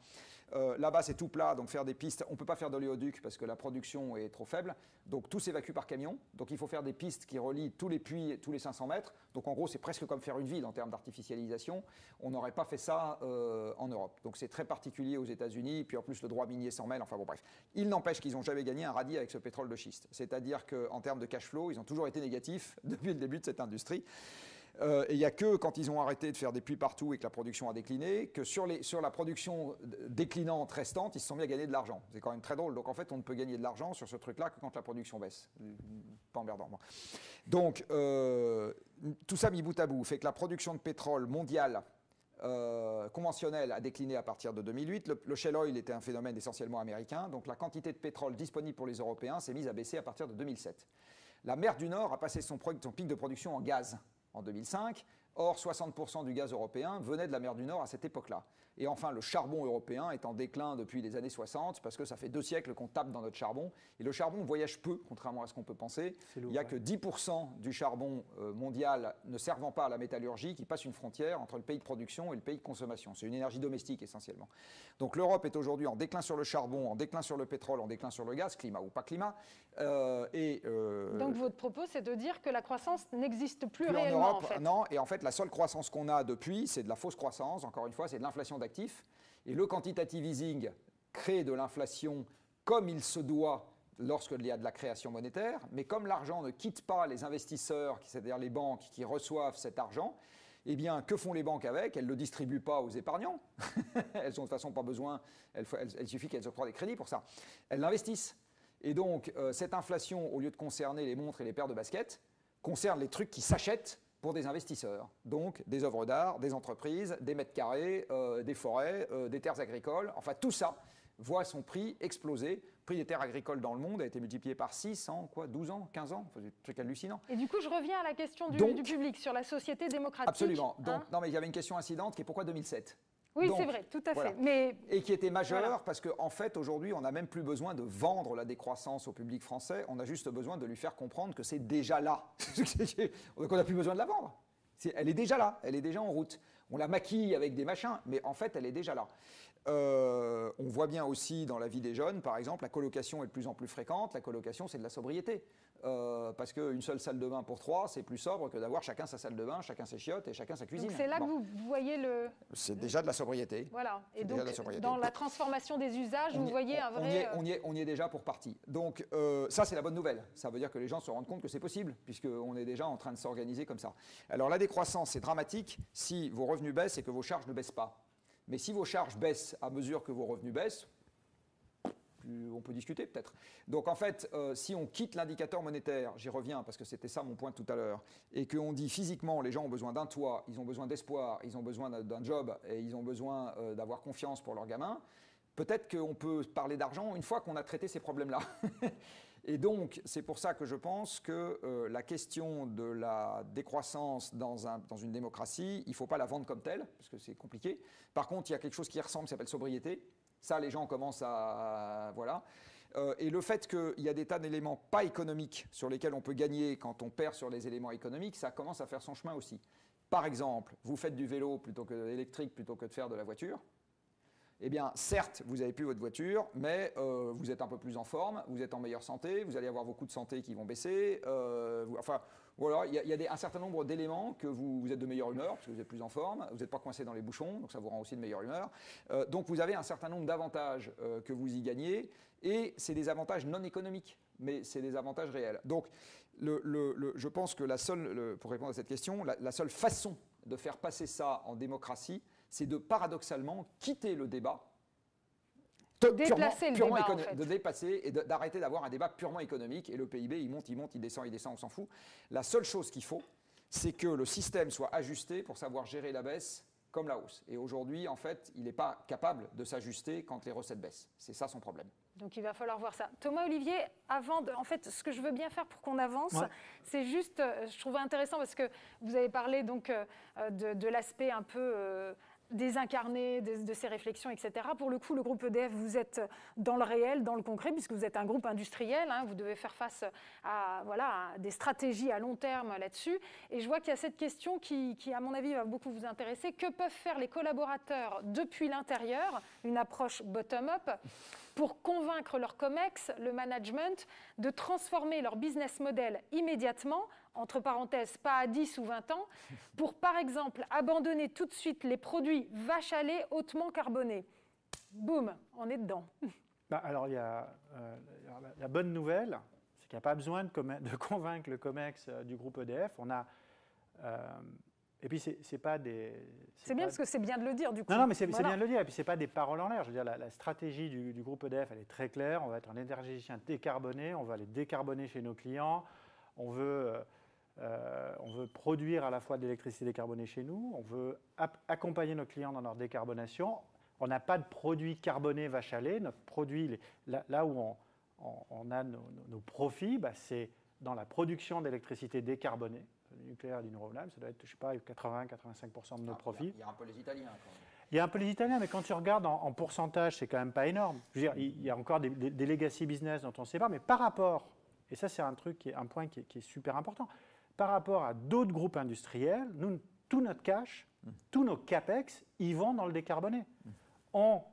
C: Là-bas, c'est tout plat, donc faire des pistes. On ne peut pas faire d'oléoduc parce que la production est trop faible. Donc tout s'évacue par camion. Donc il faut faire des pistes qui relient tous les puits, tous les 500 mètres. Donc en gros, c'est presque comme faire une ville en termes d'artificialisation. On n'aurait pas fait ça en Europe. Donc c'est très particulier aux États-Unis. Puis en plus, le droit minier s'en mêle. Enfin bon, bref. Il n'empêche qu'ils n'ont jamais gagné un radis avec ce pétrole de schiste. C'est-à-dire qu'en termes de cash flow, ils ont toujours été négatifs depuis le début de cette industrie. Et il n'y a que quand ils ont arrêté de faire des puits partout et que la production a décliné, que sur la production déclinante restante, ils se sont mis à gagner de l'argent. C'est quand même très drôle. Donc en fait, on ne peut gagner de l'argent sur ce truc-là que quand la production baisse. Pas emmerdant, moi. Donc tout ça mis bout à bout fait que la production de pétrole mondiale conventionnelle a décliné à partir de 2008. Le shale oil était un phénomène essentiellement américain. Donc la quantité de pétrole disponible pour les Européens s'est mise à baisser à partir de 2007. La mer du Nord a passé son pic de production en gaz en 2005. Or, 60% du gaz européen venait de la mer du Nord à cette époque-là. Et enfin, le charbon européen est en déclin depuis les années 60 parce que ça fait 2 siècles qu'on tape dans notre charbon. Et le charbon voyage peu, contrairement à ce qu'on peut penser. Il n'y a que 10% du charbon mondial ne servant pas à la métallurgie qui passe une frontière entre le pays de production et le pays de consommation. C'est une énergie domestique essentiellement. Donc l'Europe est aujourd'hui en déclin sur le charbon, en déclin sur le pétrole, en déclin sur le gaz, climat ou pas climat.
A: Donc votre propos, c'est de dire que la croissance n'existe plus réellement
C: en Europe,
A: en fait.
C: Non, et en fait la seule croissance qu'on a depuis, c'est de la fausse croissance, encore une fois, c'est de l'inflation d'actifs. Et le quantitative easing crée de l'inflation comme il se doit lorsqu'il y a de la création monétaire, mais comme l'argent ne quitte pas les investisseurs, c'est-à-dire les banques qui reçoivent cet argent, eh bien, que font les banques avec? Elles ne le distribuent pas aux épargnants. Elles n'ont de toute façon pas besoin, il suffit qu'elles octroient des crédits pour ça. Elles l'investissent. Et donc, cette inflation, au lieu de concerner les montres et les paires de baskets, concerne les trucs qui s'achètent pour des investisseurs. Donc, des œuvres d'art, des entreprises, des mètres carrés, des forêts, des terres agricoles. Enfin, tout ça voit son prix exploser. Le prix des terres agricoles dans le monde a été multiplié par 6 en 12 ans, 15 ans. Enfin, c'est un truc hallucinant.
A: Et du coup, je reviens à la question du public sur la société démocratique.
C: Absolument. Donc, non, mais il y avait une question incidente qui est pourquoi 2007 ?
A: Oui, c'est vrai, tout à fait.
C: Mais et qui était majeure parce qu'en fait, aujourd'hui, on n'a même plus besoin de vendre la décroissance au public français. On a juste besoin de lui faire comprendre que c'est déjà là. Donc, on n'a plus besoin de la vendre. Elle est déjà là, elle est déjà en route. On la maquille avec des machins, mais en fait, elle est déjà là. On voit bien aussi dans la vie des jeunes, par exemple, la colocation est de plus en plus fréquente. La colocation, c'est de la sobriété. Parce qu'une seule salle de bain pour 3, c'est plus sobre que d'avoir chacun sa salle de bain, chacun ses chiottes et chacun sa cuisine.
A: Donc c'est là que vous voyez le...
C: C'est déjà de la sobriété.
A: Voilà. Et donc, dans la transformation des usages, vous voyez un vrai...
C: On y est déjà pour partie. Donc ça, c'est la bonne nouvelle. Ça veut dire que les gens se rendent compte que c'est possible, puisqu'on est déjà en train de s'organiser comme ça. Alors la décroissance, c'est dramatique si vos revenus baissent et que vos charges ne baissent pas. Mais si vos charges baissent à mesure que vos revenus baissent, on peut discuter peut-être. Donc en fait, si on quitte l'indicateur monétaire, j'y reviens parce que c'était ça mon point tout à l'heure, et qu'on dit physiquement les gens ont besoin d'un toit, ils ont besoin d'espoir, ils ont besoin d'un job et ils ont besoin d'avoir confiance pour leurs gamins, peut-être qu'on peut parler d'argent une fois qu'on a traité ces problèmes-là. Et donc, c'est pour ça que je pense que la question de la décroissance dans une démocratie, il ne faut pas la vendre comme telle, parce que c'est compliqué. Par contre, il y a quelque chose qui ressemble, qui s'appelle sobriété. Ça, les gens commencent à... Voilà. Et le fait qu'il y a des tas d'éléments pas économiques sur lesquels on peut gagner quand on perd sur les éléments économiques, ça commence à faire son chemin aussi. Par exemple, vous faites du vélo électrique plutôt que de faire de la voiture. Eh bien, certes, vous n'avez plus votre voiture, mais vous êtes un peu plus en forme, vous êtes en meilleure santé, vous allez avoir vos coûts de santé qui vont baisser. Enfin, voilà, il y a un certain nombre d'éléments que vous êtes de meilleure humeur, parce que vous êtes plus en forme, vous n'êtes pas coincé dans les bouchons, donc ça vous rend aussi de meilleure humeur. Donc vous avez un certain nombre d'avantages que vous y gagnez, et c'est des avantages non économiques, mais c'est des avantages réels. Donc, je pense que pour répondre à cette question, la seule façon de faire passer ça en démocratie, c'est de paradoxalement quitter le débat,
A: déplacer le débat, en fait.
C: de dépasser et d'arrêter d'avoir un débat purement économique. Et le PIB, il monte, il descend, on s'en fout. La seule chose qu'il faut, c'est que le système soit ajusté pour savoir gérer la baisse comme la hausse. Et aujourd'hui, en fait, il n'est pas capable de s'ajuster quand les recettes baissent. C'est ça son problème.
A: Donc il va falloir voir ça. Thomas Olivier, en fait, ce que je veux bien faire pour qu'on avance, c'est juste, je trouvais intéressant parce que vous avez parlé donc de l'aspect un peu désincarné de ces réflexions, etc. Pour le coup, le groupe EDF, vous êtes dans le réel, dans le concret, puisque vous êtes un groupe industriel. Hein, vous devez faire face à des stratégies à long terme là-dessus. Et je vois qu'il y a cette question qui, à mon avis, va beaucoup vous intéresser. Que peuvent faire les collaborateurs depuis l'intérieur, une approche bottom-up, pour convaincre leur COMEX, le management, de transformer leur business model immédiatement, entre parenthèses, pas à 10 ou 20 ans, pour par exemple abandonner tout de suite les produits vache à lait hautement carbonés. Boum, on est dedans.
B: Alors, il y a la bonne nouvelle, c'est qu'il n'y a pas besoin de convaincre le COMEX du groupe EDF. On a... et puis, c'est pas des...
A: C'est bien parce que c'est bien de le dire, du coup.
B: Non, mais c'est bien de le dire. Et puis, ce n'est pas des paroles en l'air. Je veux dire, la stratégie du groupe EDF, elle est très claire. On va être un énergéticien décarboné. On va aller décarboner chez nos clients. On veut produire à la fois de l'électricité décarbonée chez nous. On veut accompagner nos clients dans leur décarbonation. On n'a pas de produits carbonés vache à lait. Notre produit, là où on a nos profits, c'est dans la production d'électricité décarbonée. Le nucléaire et du renouvelable, ça doit être, je ne sais pas, 80-85% de nos profits.
C: Il y a un peu les Italiens quand même.
B: Il y a un peu les Italiens, mais quand tu regardes en pourcentage, c'est quand même pas énorme. Je veux dire, il y a encore des legacy business dont on ne sait pas, mais par rapport, et ça c'est un point qui est super important, par rapport à d'autres groupes industriels, nous, tout notre cash, tous nos CAPEX, ils vont dans le décarboné. On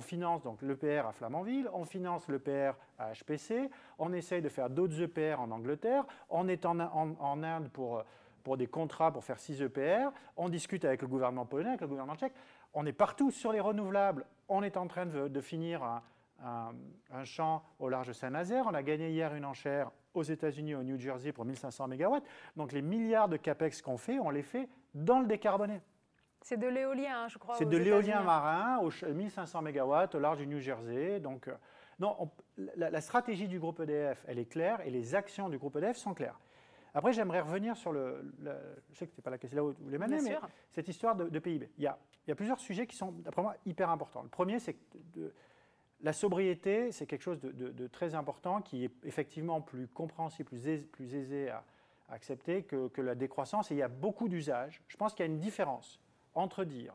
B: finance donc l'EPR à Flamanville, on finance l'EPR à HPC, on essaye de faire d'autres EPR en Angleterre, on est en Inde pour des contrats pour faire 6 EPR, on discute avec le gouvernement polonais, avec le gouvernement tchèque, on est partout sur les renouvelables, on est en train de finir un champ au large de Saint-Nazaire, on a gagné hier une enchère aux États-Unis, au New Jersey pour 1500 MW, donc les milliards de CAPEX qu'on fait, on les fait dans le décarboné.
A: C'est de l'éolien, hein, je crois.
B: C'est de l'éolien marin, 1500 MW au large du New Jersey. Donc, la stratégie du groupe EDF, elle est claire et les actions du groupe EDF sont claires. Après, j'aimerais revenir sur je sais que ce n'est pas la question là où vous voulez mener, mais cette histoire de PIB. Il y a plusieurs sujets qui sont, d'après moi, hyper importants. Le premier, c'est que la sobriété, c'est quelque chose de très important qui est effectivement plus compréhensible, plus aisé à accepter que la décroissance. Et il y a beaucoup d'usages. Je pense qu'il y a une différence entre dire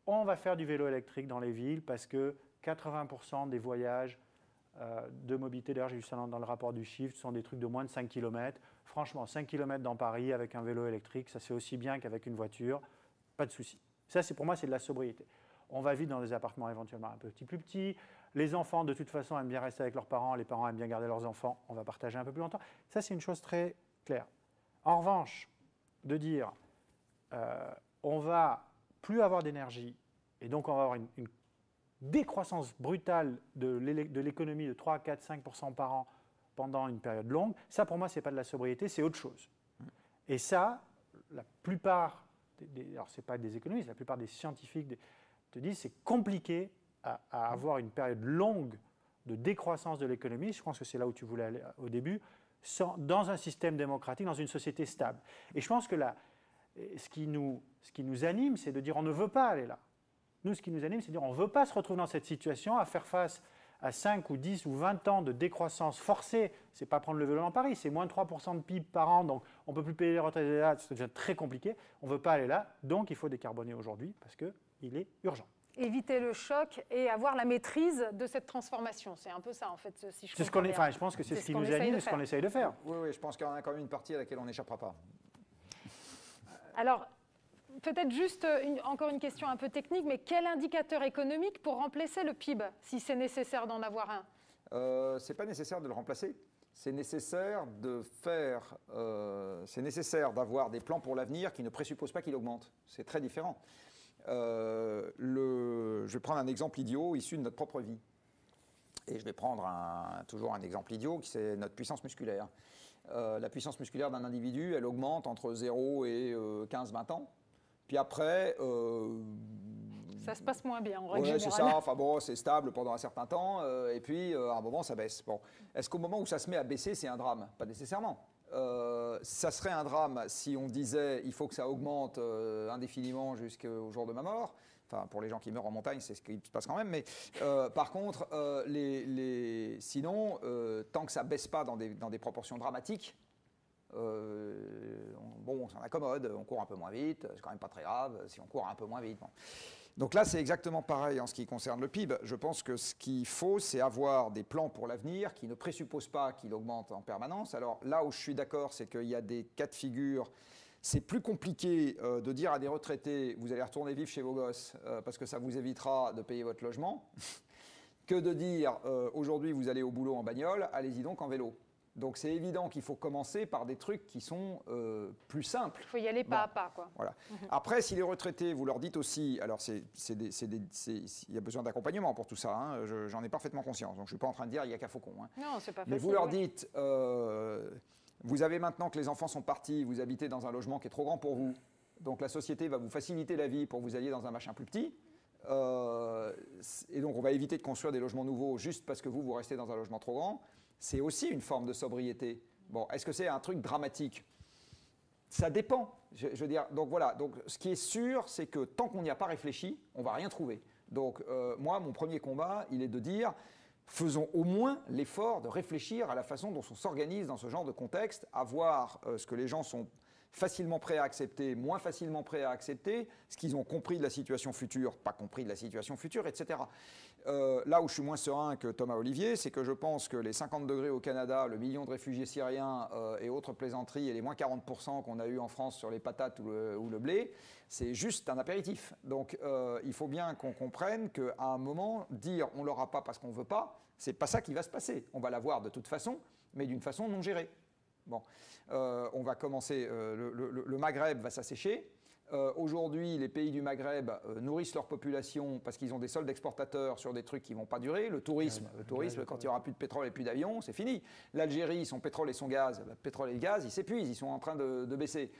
B: on va faire du vélo électrique dans les villes parce que 80% des voyages de mobilité, d'ailleurs j'ai vu ça dans le rapport du Shift, sont des trucs de moins de 5 km. Franchement, 5 km dans Paris avec un vélo électrique, ça se fait aussi bien qu'avec une voiture, pas de souci. Ça, pour moi, c'est de la sobriété. on va vivre dans des appartements éventuellement un peu plus petits. Les enfants, de toute façon, aiment bien rester avec leurs parents. Les parents aiment bien garder leurs enfants. On va partager un peu plus longtemps. Ça, c'est une chose très claire. En revanche, de dire on va plus avoir d'énergie et donc on va avoir une décroissance brutale de l'économie de 3, 4, 5% par an pendant une période longue, ça pour moi, ce n'est pas de la sobriété, c'est autre chose. Et ça, la plupart, alors ce n'est pas des économistes, la plupart des scientifiques te disent c'est compliqué à avoir une période longue de décroissance de l'économie, je pense que c'est là où tu voulais aller au début, dans un système démocratique, dans une société stable. Et je pense que ce qui nous anime, c'est de dire on ne veut pas aller là. Nous, ce qui nous anime, c'est de dire on ne veut pas se retrouver dans cette situation, à faire face à 5 ou 10 ou 20 ans de décroissance forcée. Ce n'est pas prendre le vélo dans Paris, c'est moins de 3% de PIB par an, donc on ne peut plus payer les retraites, c'est déjà très compliqué. On ne veut pas aller là, donc il faut décarboner aujourd'hui parce qu'il est urgent.
A: Éviter le choc et avoir la maîtrise de cette transformation. C'est un peu ça, en fait, si je comprends bien.
B: Enfin, je pense que c'est ce qui nous anime et ce qu'on essaye de faire.
C: Oui, je pense qu'il y en a quand même une partie à laquelle on n'échappera pas.
A: Alors, peut-être juste encore une question un peu technique, mais quel indicateur économique pour remplacer le PIB, si c'est nécessaire d'en avoir un?
C: Ce n'est pas nécessaire de le remplacer. C'est nécessaire d'avoir des plans pour l'avenir qui ne présupposent pas qu'il augmente. C'est très différent. Je vais prendre un exemple idiot issu de notre propre vie. Et je vais prendre toujours un exemple idiot, qui c'est notre puissance musculaire. La puissance musculaire d'un individu, elle augmente entre 0 et 15-20 ans. Puis après...
A: ça se passe moins bien, en règle
C: générale.
A: C'est
C: ça. Enfin bon, c'est stable pendant un certain temps. Et puis, à un moment, ça baisse. Bon. Est-ce qu'au moment où ça se met à baisser, c'est un drame? Pas nécessairement. Ça serait un drame si on disait il faut que ça augmente indéfiniment jusqu'au jour de ma mort. Enfin, pour les gens qui meurent en montagne, c'est ce qui se passe quand même. Mais par contre, sinon, tant que ça ne baisse pas dans des proportions dramatiques, on s'en accommode, on court un peu moins vite, c'est quand même pas très grave si on court un peu moins vite. Bon. Donc là, c'est exactement pareil en ce qui concerne le PIB. Je pense que ce qu'il faut, c'est avoir des plans pour l'avenir qui ne présupposent pas qu'il augmente en permanence. Alors là où je suis d'accord, c'est qu'il y a des cas de figure. C'est plus compliqué de dire à des retraités, vous allez retourner vivre chez vos gosses parce que ça vous évitera de payer votre logement, que de dire, aujourd'hui vous allez au boulot en bagnole, allez-y donc en vélo. Donc c'est évident qu'il faut commencer par des trucs qui sont plus simples.
A: Il faut y aller pas à pas, quoi.
C: Voilà. Après, si les retraités, vous leur dites aussi, alors il y a besoin d'accompagnement pour tout ça, hein, j'en ai parfaitement conscience, donc je ne suis pas en train de dire il n'y a qu'à Faucon. Hein.
A: Non, c'est pas facile.
C: Mais vous leur dites, vous avez maintenant que les enfants sont partis, vous habitez dans un logement qui est trop grand pour vous, donc la société va vous faciliter la vie pour que vous alliez dans un machin plus petit. Et donc on va éviter de construire des logements nouveaux juste parce que vous restez dans un logement trop grand. C'est aussi une forme de sobriété. Bon, est-ce que c'est un truc dramatique? Ça dépend. Je veux dire, donc voilà. Donc, ce qui est sûr, c'est que tant qu'on n'y a pas réfléchi, on ne va rien trouver. Donc, moi, mon premier combat, il est de dire, faisons au moins l'effort de réfléchir à la façon dont on s'organise dans ce genre de contexte, à voir ce que les gens sont facilement prêts à accepter, moins facilement prêts à accepter, ce qu'ils ont compris de la situation future, pas compris de la situation future, etc. Là où je suis moins serein que Thomas Olivier, c'est que je pense que les 50 degrés au Canada, le million de réfugiés syriens et autres plaisanteries et les moins 40% qu'on a eu en France sur les patates ou le blé, c'est juste un apéritif. Donc il faut bien qu'on comprenne qu'à un moment, dire on ne l'aura pas parce qu'on ne veut pas, c'est pas ça qui va se passer. On va l'avoir de toute façon, mais d'une façon non gérée. Bon, on va commencer, le Maghreb va s'assécher. Aujourd'hui, les pays du Maghreb nourrissent leur population parce qu'ils ont des soldes exportateurs sur des trucs qui ne vont pas durer. Le tourisme, quand il n'y aura plus de pétrole et plus d'avions, c'est fini. L'Algérie, son pétrole et son gaz, le pétrole et le gaz, ils s'épuisent, ils sont en train de baisser.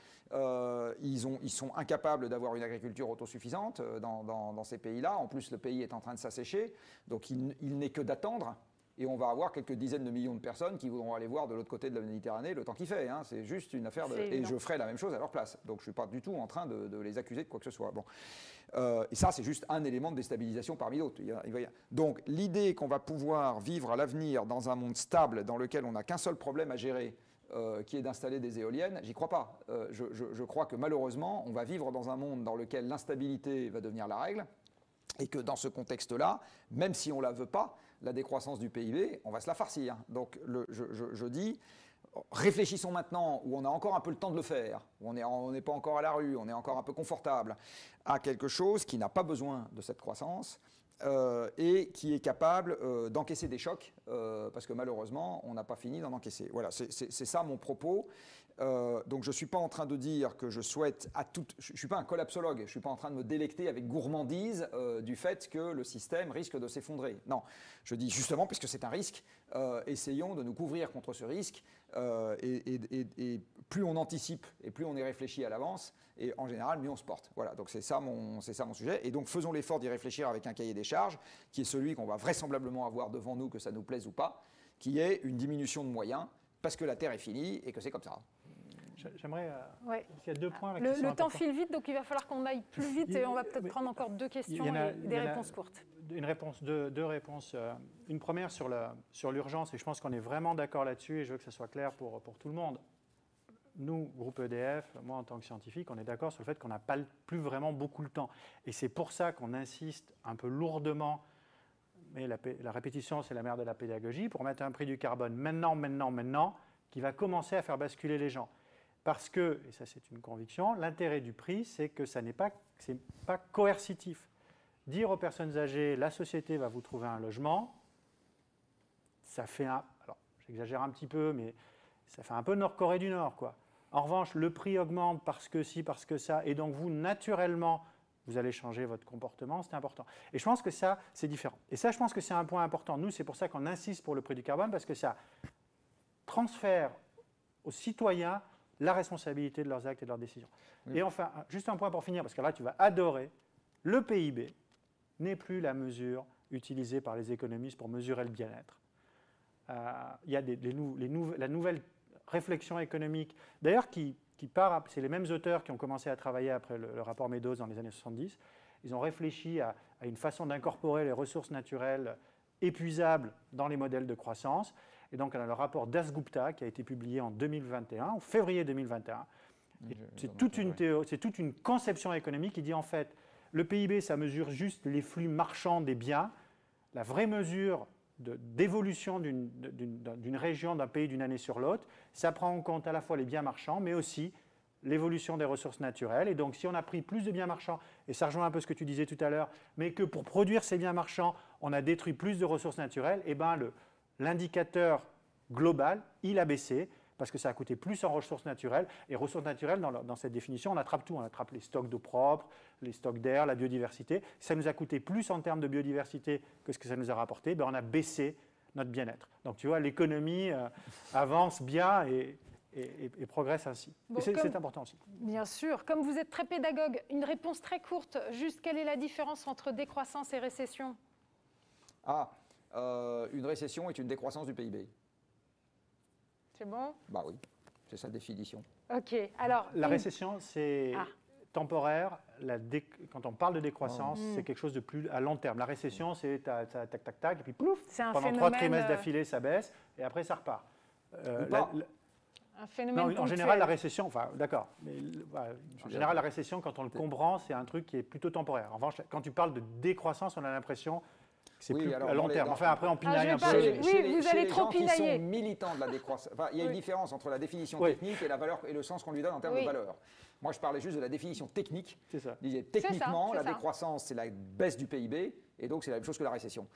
C: Ils sont incapables d'avoir une agriculture autosuffisante dans ces pays-là. En plus, le pays est en train de s'assécher, donc il n'est que d'attendre. Et on va avoir quelques dizaines de millions de personnes qui voudront aller voir de l'autre côté de la Méditerranée le temps qu'il fait. Hein. C'est juste une affaire de... Et je ferai la même chose à leur place. Donc je ne suis pas du tout en train de les accuser de quoi que ce soit. Bon. Et ça, c'est juste un élément de déstabilisation parmi d'autres. Donc l'idée qu'on va pouvoir vivre à l'avenir dans un monde stable, dans lequel on n'a qu'un seul problème à gérer, qui est d'installer des éoliennes, j'y crois pas. Je crois que malheureusement, on va vivre dans un monde dans lequel l'instabilité va devenir la règle. Et que dans ce contexte-là, même si on ne la veut pas, la décroissance du PIB, on va se la farcir. Donc je dis, réfléchissons maintenant, où on a encore un peu le temps de le faire, où on n'est pas encore à la rue, on est encore un peu confortable, à quelque chose qui n'a pas besoin de cette croissance et qui est capable d'encaisser des chocs, parce que malheureusement, on n'a pas fini d'en encaisser. Voilà, c'est ça mon propos. Donc je ne suis pas en train de dire que je souhaite à tout... Je ne suis pas un collapsologue, je ne suis pas en train de me délecter avec gourmandise du fait que le système risque de s'effondrer. Non, je dis justement, puisque c'est un risque, essayons de nous couvrir contre ce risque et plus on anticipe et plus on est réfléchi à l'avance, et en général, mieux on se porte. Voilà, donc c'est ça mon sujet. Et donc faisons l'effort d'y réfléchir avec un cahier des charges, qui est celui qu'on va vraisemblablement avoir devant nous, que ça nous plaise ou pas, qui est une diminution de moyens, parce que la Terre est finie et que c'est comme ça.
B: J'aimerais...
A: Ouais.
B: Il y a 2 points là qui sont
A: Le temps
B: importants.
A: file vite, donc il va falloir qu'on aille plus vite et on va peut-être prendre encore 2 questions et des réponses courtes.
B: Deux réponses. Une première sur l'urgence, et je pense qu'on est vraiment d'accord là-dessus, et je veux que ça soit clair pour tout le monde. Nous, groupe EDF, moi en tant que scientifique, on est d'accord sur le fait qu'on n'a plus vraiment beaucoup le temps. Et c'est pour ça qu'on insiste un peu lourdement, mais la répétition c'est la mère de la pédagogie, pour mettre un prix du carbone maintenant, qui va commencer à faire basculer les gens. Parce que, et ça c'est une conviction, l'intérêt du prix, c'est que ça n'est pas coercitif. Dire aux personnes âgées, la société va vous trouver un logement, ça fait alors j'exagère un petit peu, mais ça fait un peu Nord-Corée du Nord, quoi. En revanche, le prix augmente parce que ci, parce que ça, et donc vous, naturellement, vous allez changer votre comportement, c'est important. Et je pense que ça, c'est différent. Et ça, je pense que c'est un point important. Nous, c'est pour ça qu'on insiste pour le prix du carbone, parce que ça transfère aux citoyens la responsabilité de leurs actes et de leurs décisions. Oui. Et enfin, juste un point pour finir, parce que là, tu vas adorer, le PIB n'est plus la mesure utilisée par les économistes pour mesurer le bien-être. Il y a la nouvelle réflexion économique, d'ailleurs qui part, c'est les mêmes auteurs qui ont commencé à travailler après le rapport Meadows dans les années 70. Ils ont réfléchi à une façon d'incorporer les ressources naturelles épuisables dans les modèles de croissance. Et donc, on a le rapport Dasgupta qui a été publié en 2021, en février 2021. C'est toute une conception économique qui dit en fait, le PIB, ça mesure juste les flux marchands des biens. La vraie mesure d'évolution d'une région, d'un pays, d'une année sur l'autre, ça prend en compte à la fois les biens marchands, mais aussi l'évolution des ressources naturelles. Et donc, si on a pris plus de biens marchands, et ça rejoint un peu ce que tu disais tout à l'heure, mais que pour produire ces biens marchands, on a détruit plus de ressources naturelles, eh bien, l'indicateur global, il a baissé, parce que ça a coûté plus en ressources naturelles. Et ressources naturelles, dans cette définition, on attrape tout. On attrape les stocks d'eau propre, les stocks d'air, la biodiversité. Ça nous a coûté plus en termes de biodiversité que ce que ça nous a rapporté. Ben, on a baissé notre bien-être. Donc, tu vois, l'économie avance bien et progresse ainsi. Bon, et c'est important aussi.
A: Bien sûr. Comme vous êtes très pédagogue, une réponse très courte. Juste, quelle est la différence entre décroissance et récession?
C: Une récession est une décroissance du PIB.
A: C'est bon?
C: Bah oui, c'est sa définition.
A: OK. Alors,
B: la récession, c'est temporaire. Quand on parle de décroissance, c'est quelque chose de plus à long terme. La récession, c'est tac, tac, tac, et puis plouf, pendant 3 trimestres d'affilée, ça baisse, et après, ça repart.
A: Un phénomène
B: non, en général, la récession, enfin, d'accord, mais en général, la récession, quand on le comprend, c'est un truc qui est plutôt temporaire. En revanche, quand tu parles de décroissance, on a l'impression c'est plus à long terme. Enfin, après, on pinaille un peu.
A: Oui, vous allez trop pinailler.
C: Qui sont militants de la décroissance. Enfin, il y a une différence entre la définition technique et la valeur et le sens qu'on lui donne en termes de valeur. Moi, je parlais juste de la définition technique.
B: C'est ça.
C: Techniquement, la décroissance, c'est la baisse du PIB, et donc c'est la même chose que la récession.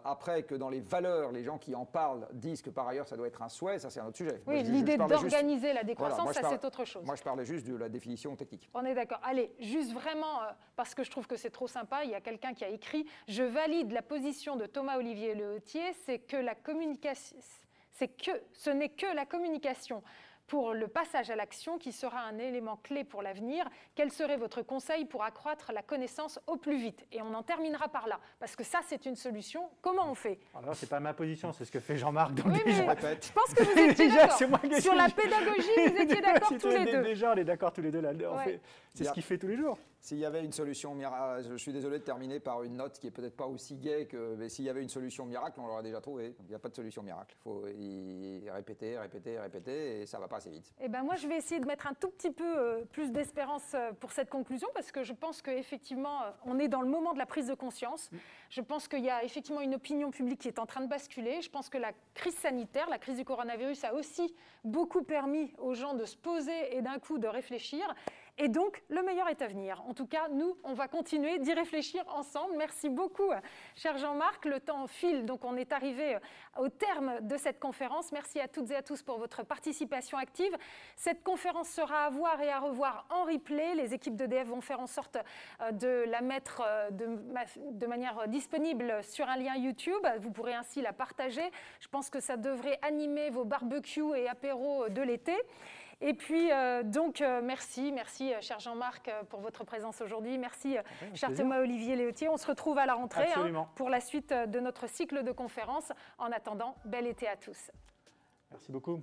C: Après, que dans les valeurs, les gens qui en parlent disent que par ailleurs, ça doit être un souhait, ça c'est un autre sujet.
A: Oui, l'idée d'organiser la décroissance, ça c'est autre chose.
C: Moi, je parlais juste de la définition technique.
A: On est d'accord. Allez, juste vraiment, parce que je trouve que c'est trop sympa, il y a quelqu'un qui a écrit « Je valide la position de Thomas-Olivier Lehotier, c'est que la communication, ce n'est que la communication pour le passage à l'action qui sera un élément clé pour l'avenir. Quel serait votre conseil pour accroître la connaissance au plus vite ?» Et on en terminera par là, parce que ça, c'est une solution. Comment on fait?
B: Alors, ce n'est pas ma position, c'est ce que fait Jean-Marc dans le
C: je
A: pense que vous étiez d'accord. Sur la pédagogie, vous étiez d'accord tous les deux.
B: Déjà, on est d'accord tous les deux là. C'est ce qu'il fait tous les jours.
C: S'il y avait une solution miracle, je suis désolé de terminer par une note qui est peut-être pas aussi gaie que, mais s'il y avait une solution miracle, on l'aurait déjà trouvée. Il n'y a pas de solution miracle. Il faut y répéter, répéter, répéter, et ça va pas assez vite.
A: Eh ben moi, je vais essayer de mettre un tout petit peu plus d'espérance pour cette conclusion, parce que je pense qu'effectivement, on est dans le moment de la prise de conscience. Je pense qu'il y a effectivement une opinion publique qui est en train de basculer. Je pense que la crise sanitaire, la crise du coronavirus a aussi beaucoup permis aux gens de se poser et d'un coup de réfléchir. Et donc, le meilleur est à venir. En tout cas, nous, on va continuer d'y réfléchir ensemble. Merci beaucoup, cher Jean-Marc. Le temps file, donc on est arrivé au terme de cette conférence. Merci à toutes et à tous pour votre participation active. Cette conférence sera à voir et à revoir en replay. Les équipes d'EDF vont faire en sorte de la mettre de manière disponible sur un lien YouTube. Vous pourrez ainsi la partager. Je pense que ça devrait animer vos barbecues et apéros de l'été. Et puis, merci, cher Jean-Marc, pour votre présence aujourd'hui. Merci, cher Thomas-Olivier Léautier. On se retrouve à la rentrée pour la suite de notre cycle de conférences. En attendant, bel été à tous.
B: Merci beaucoup.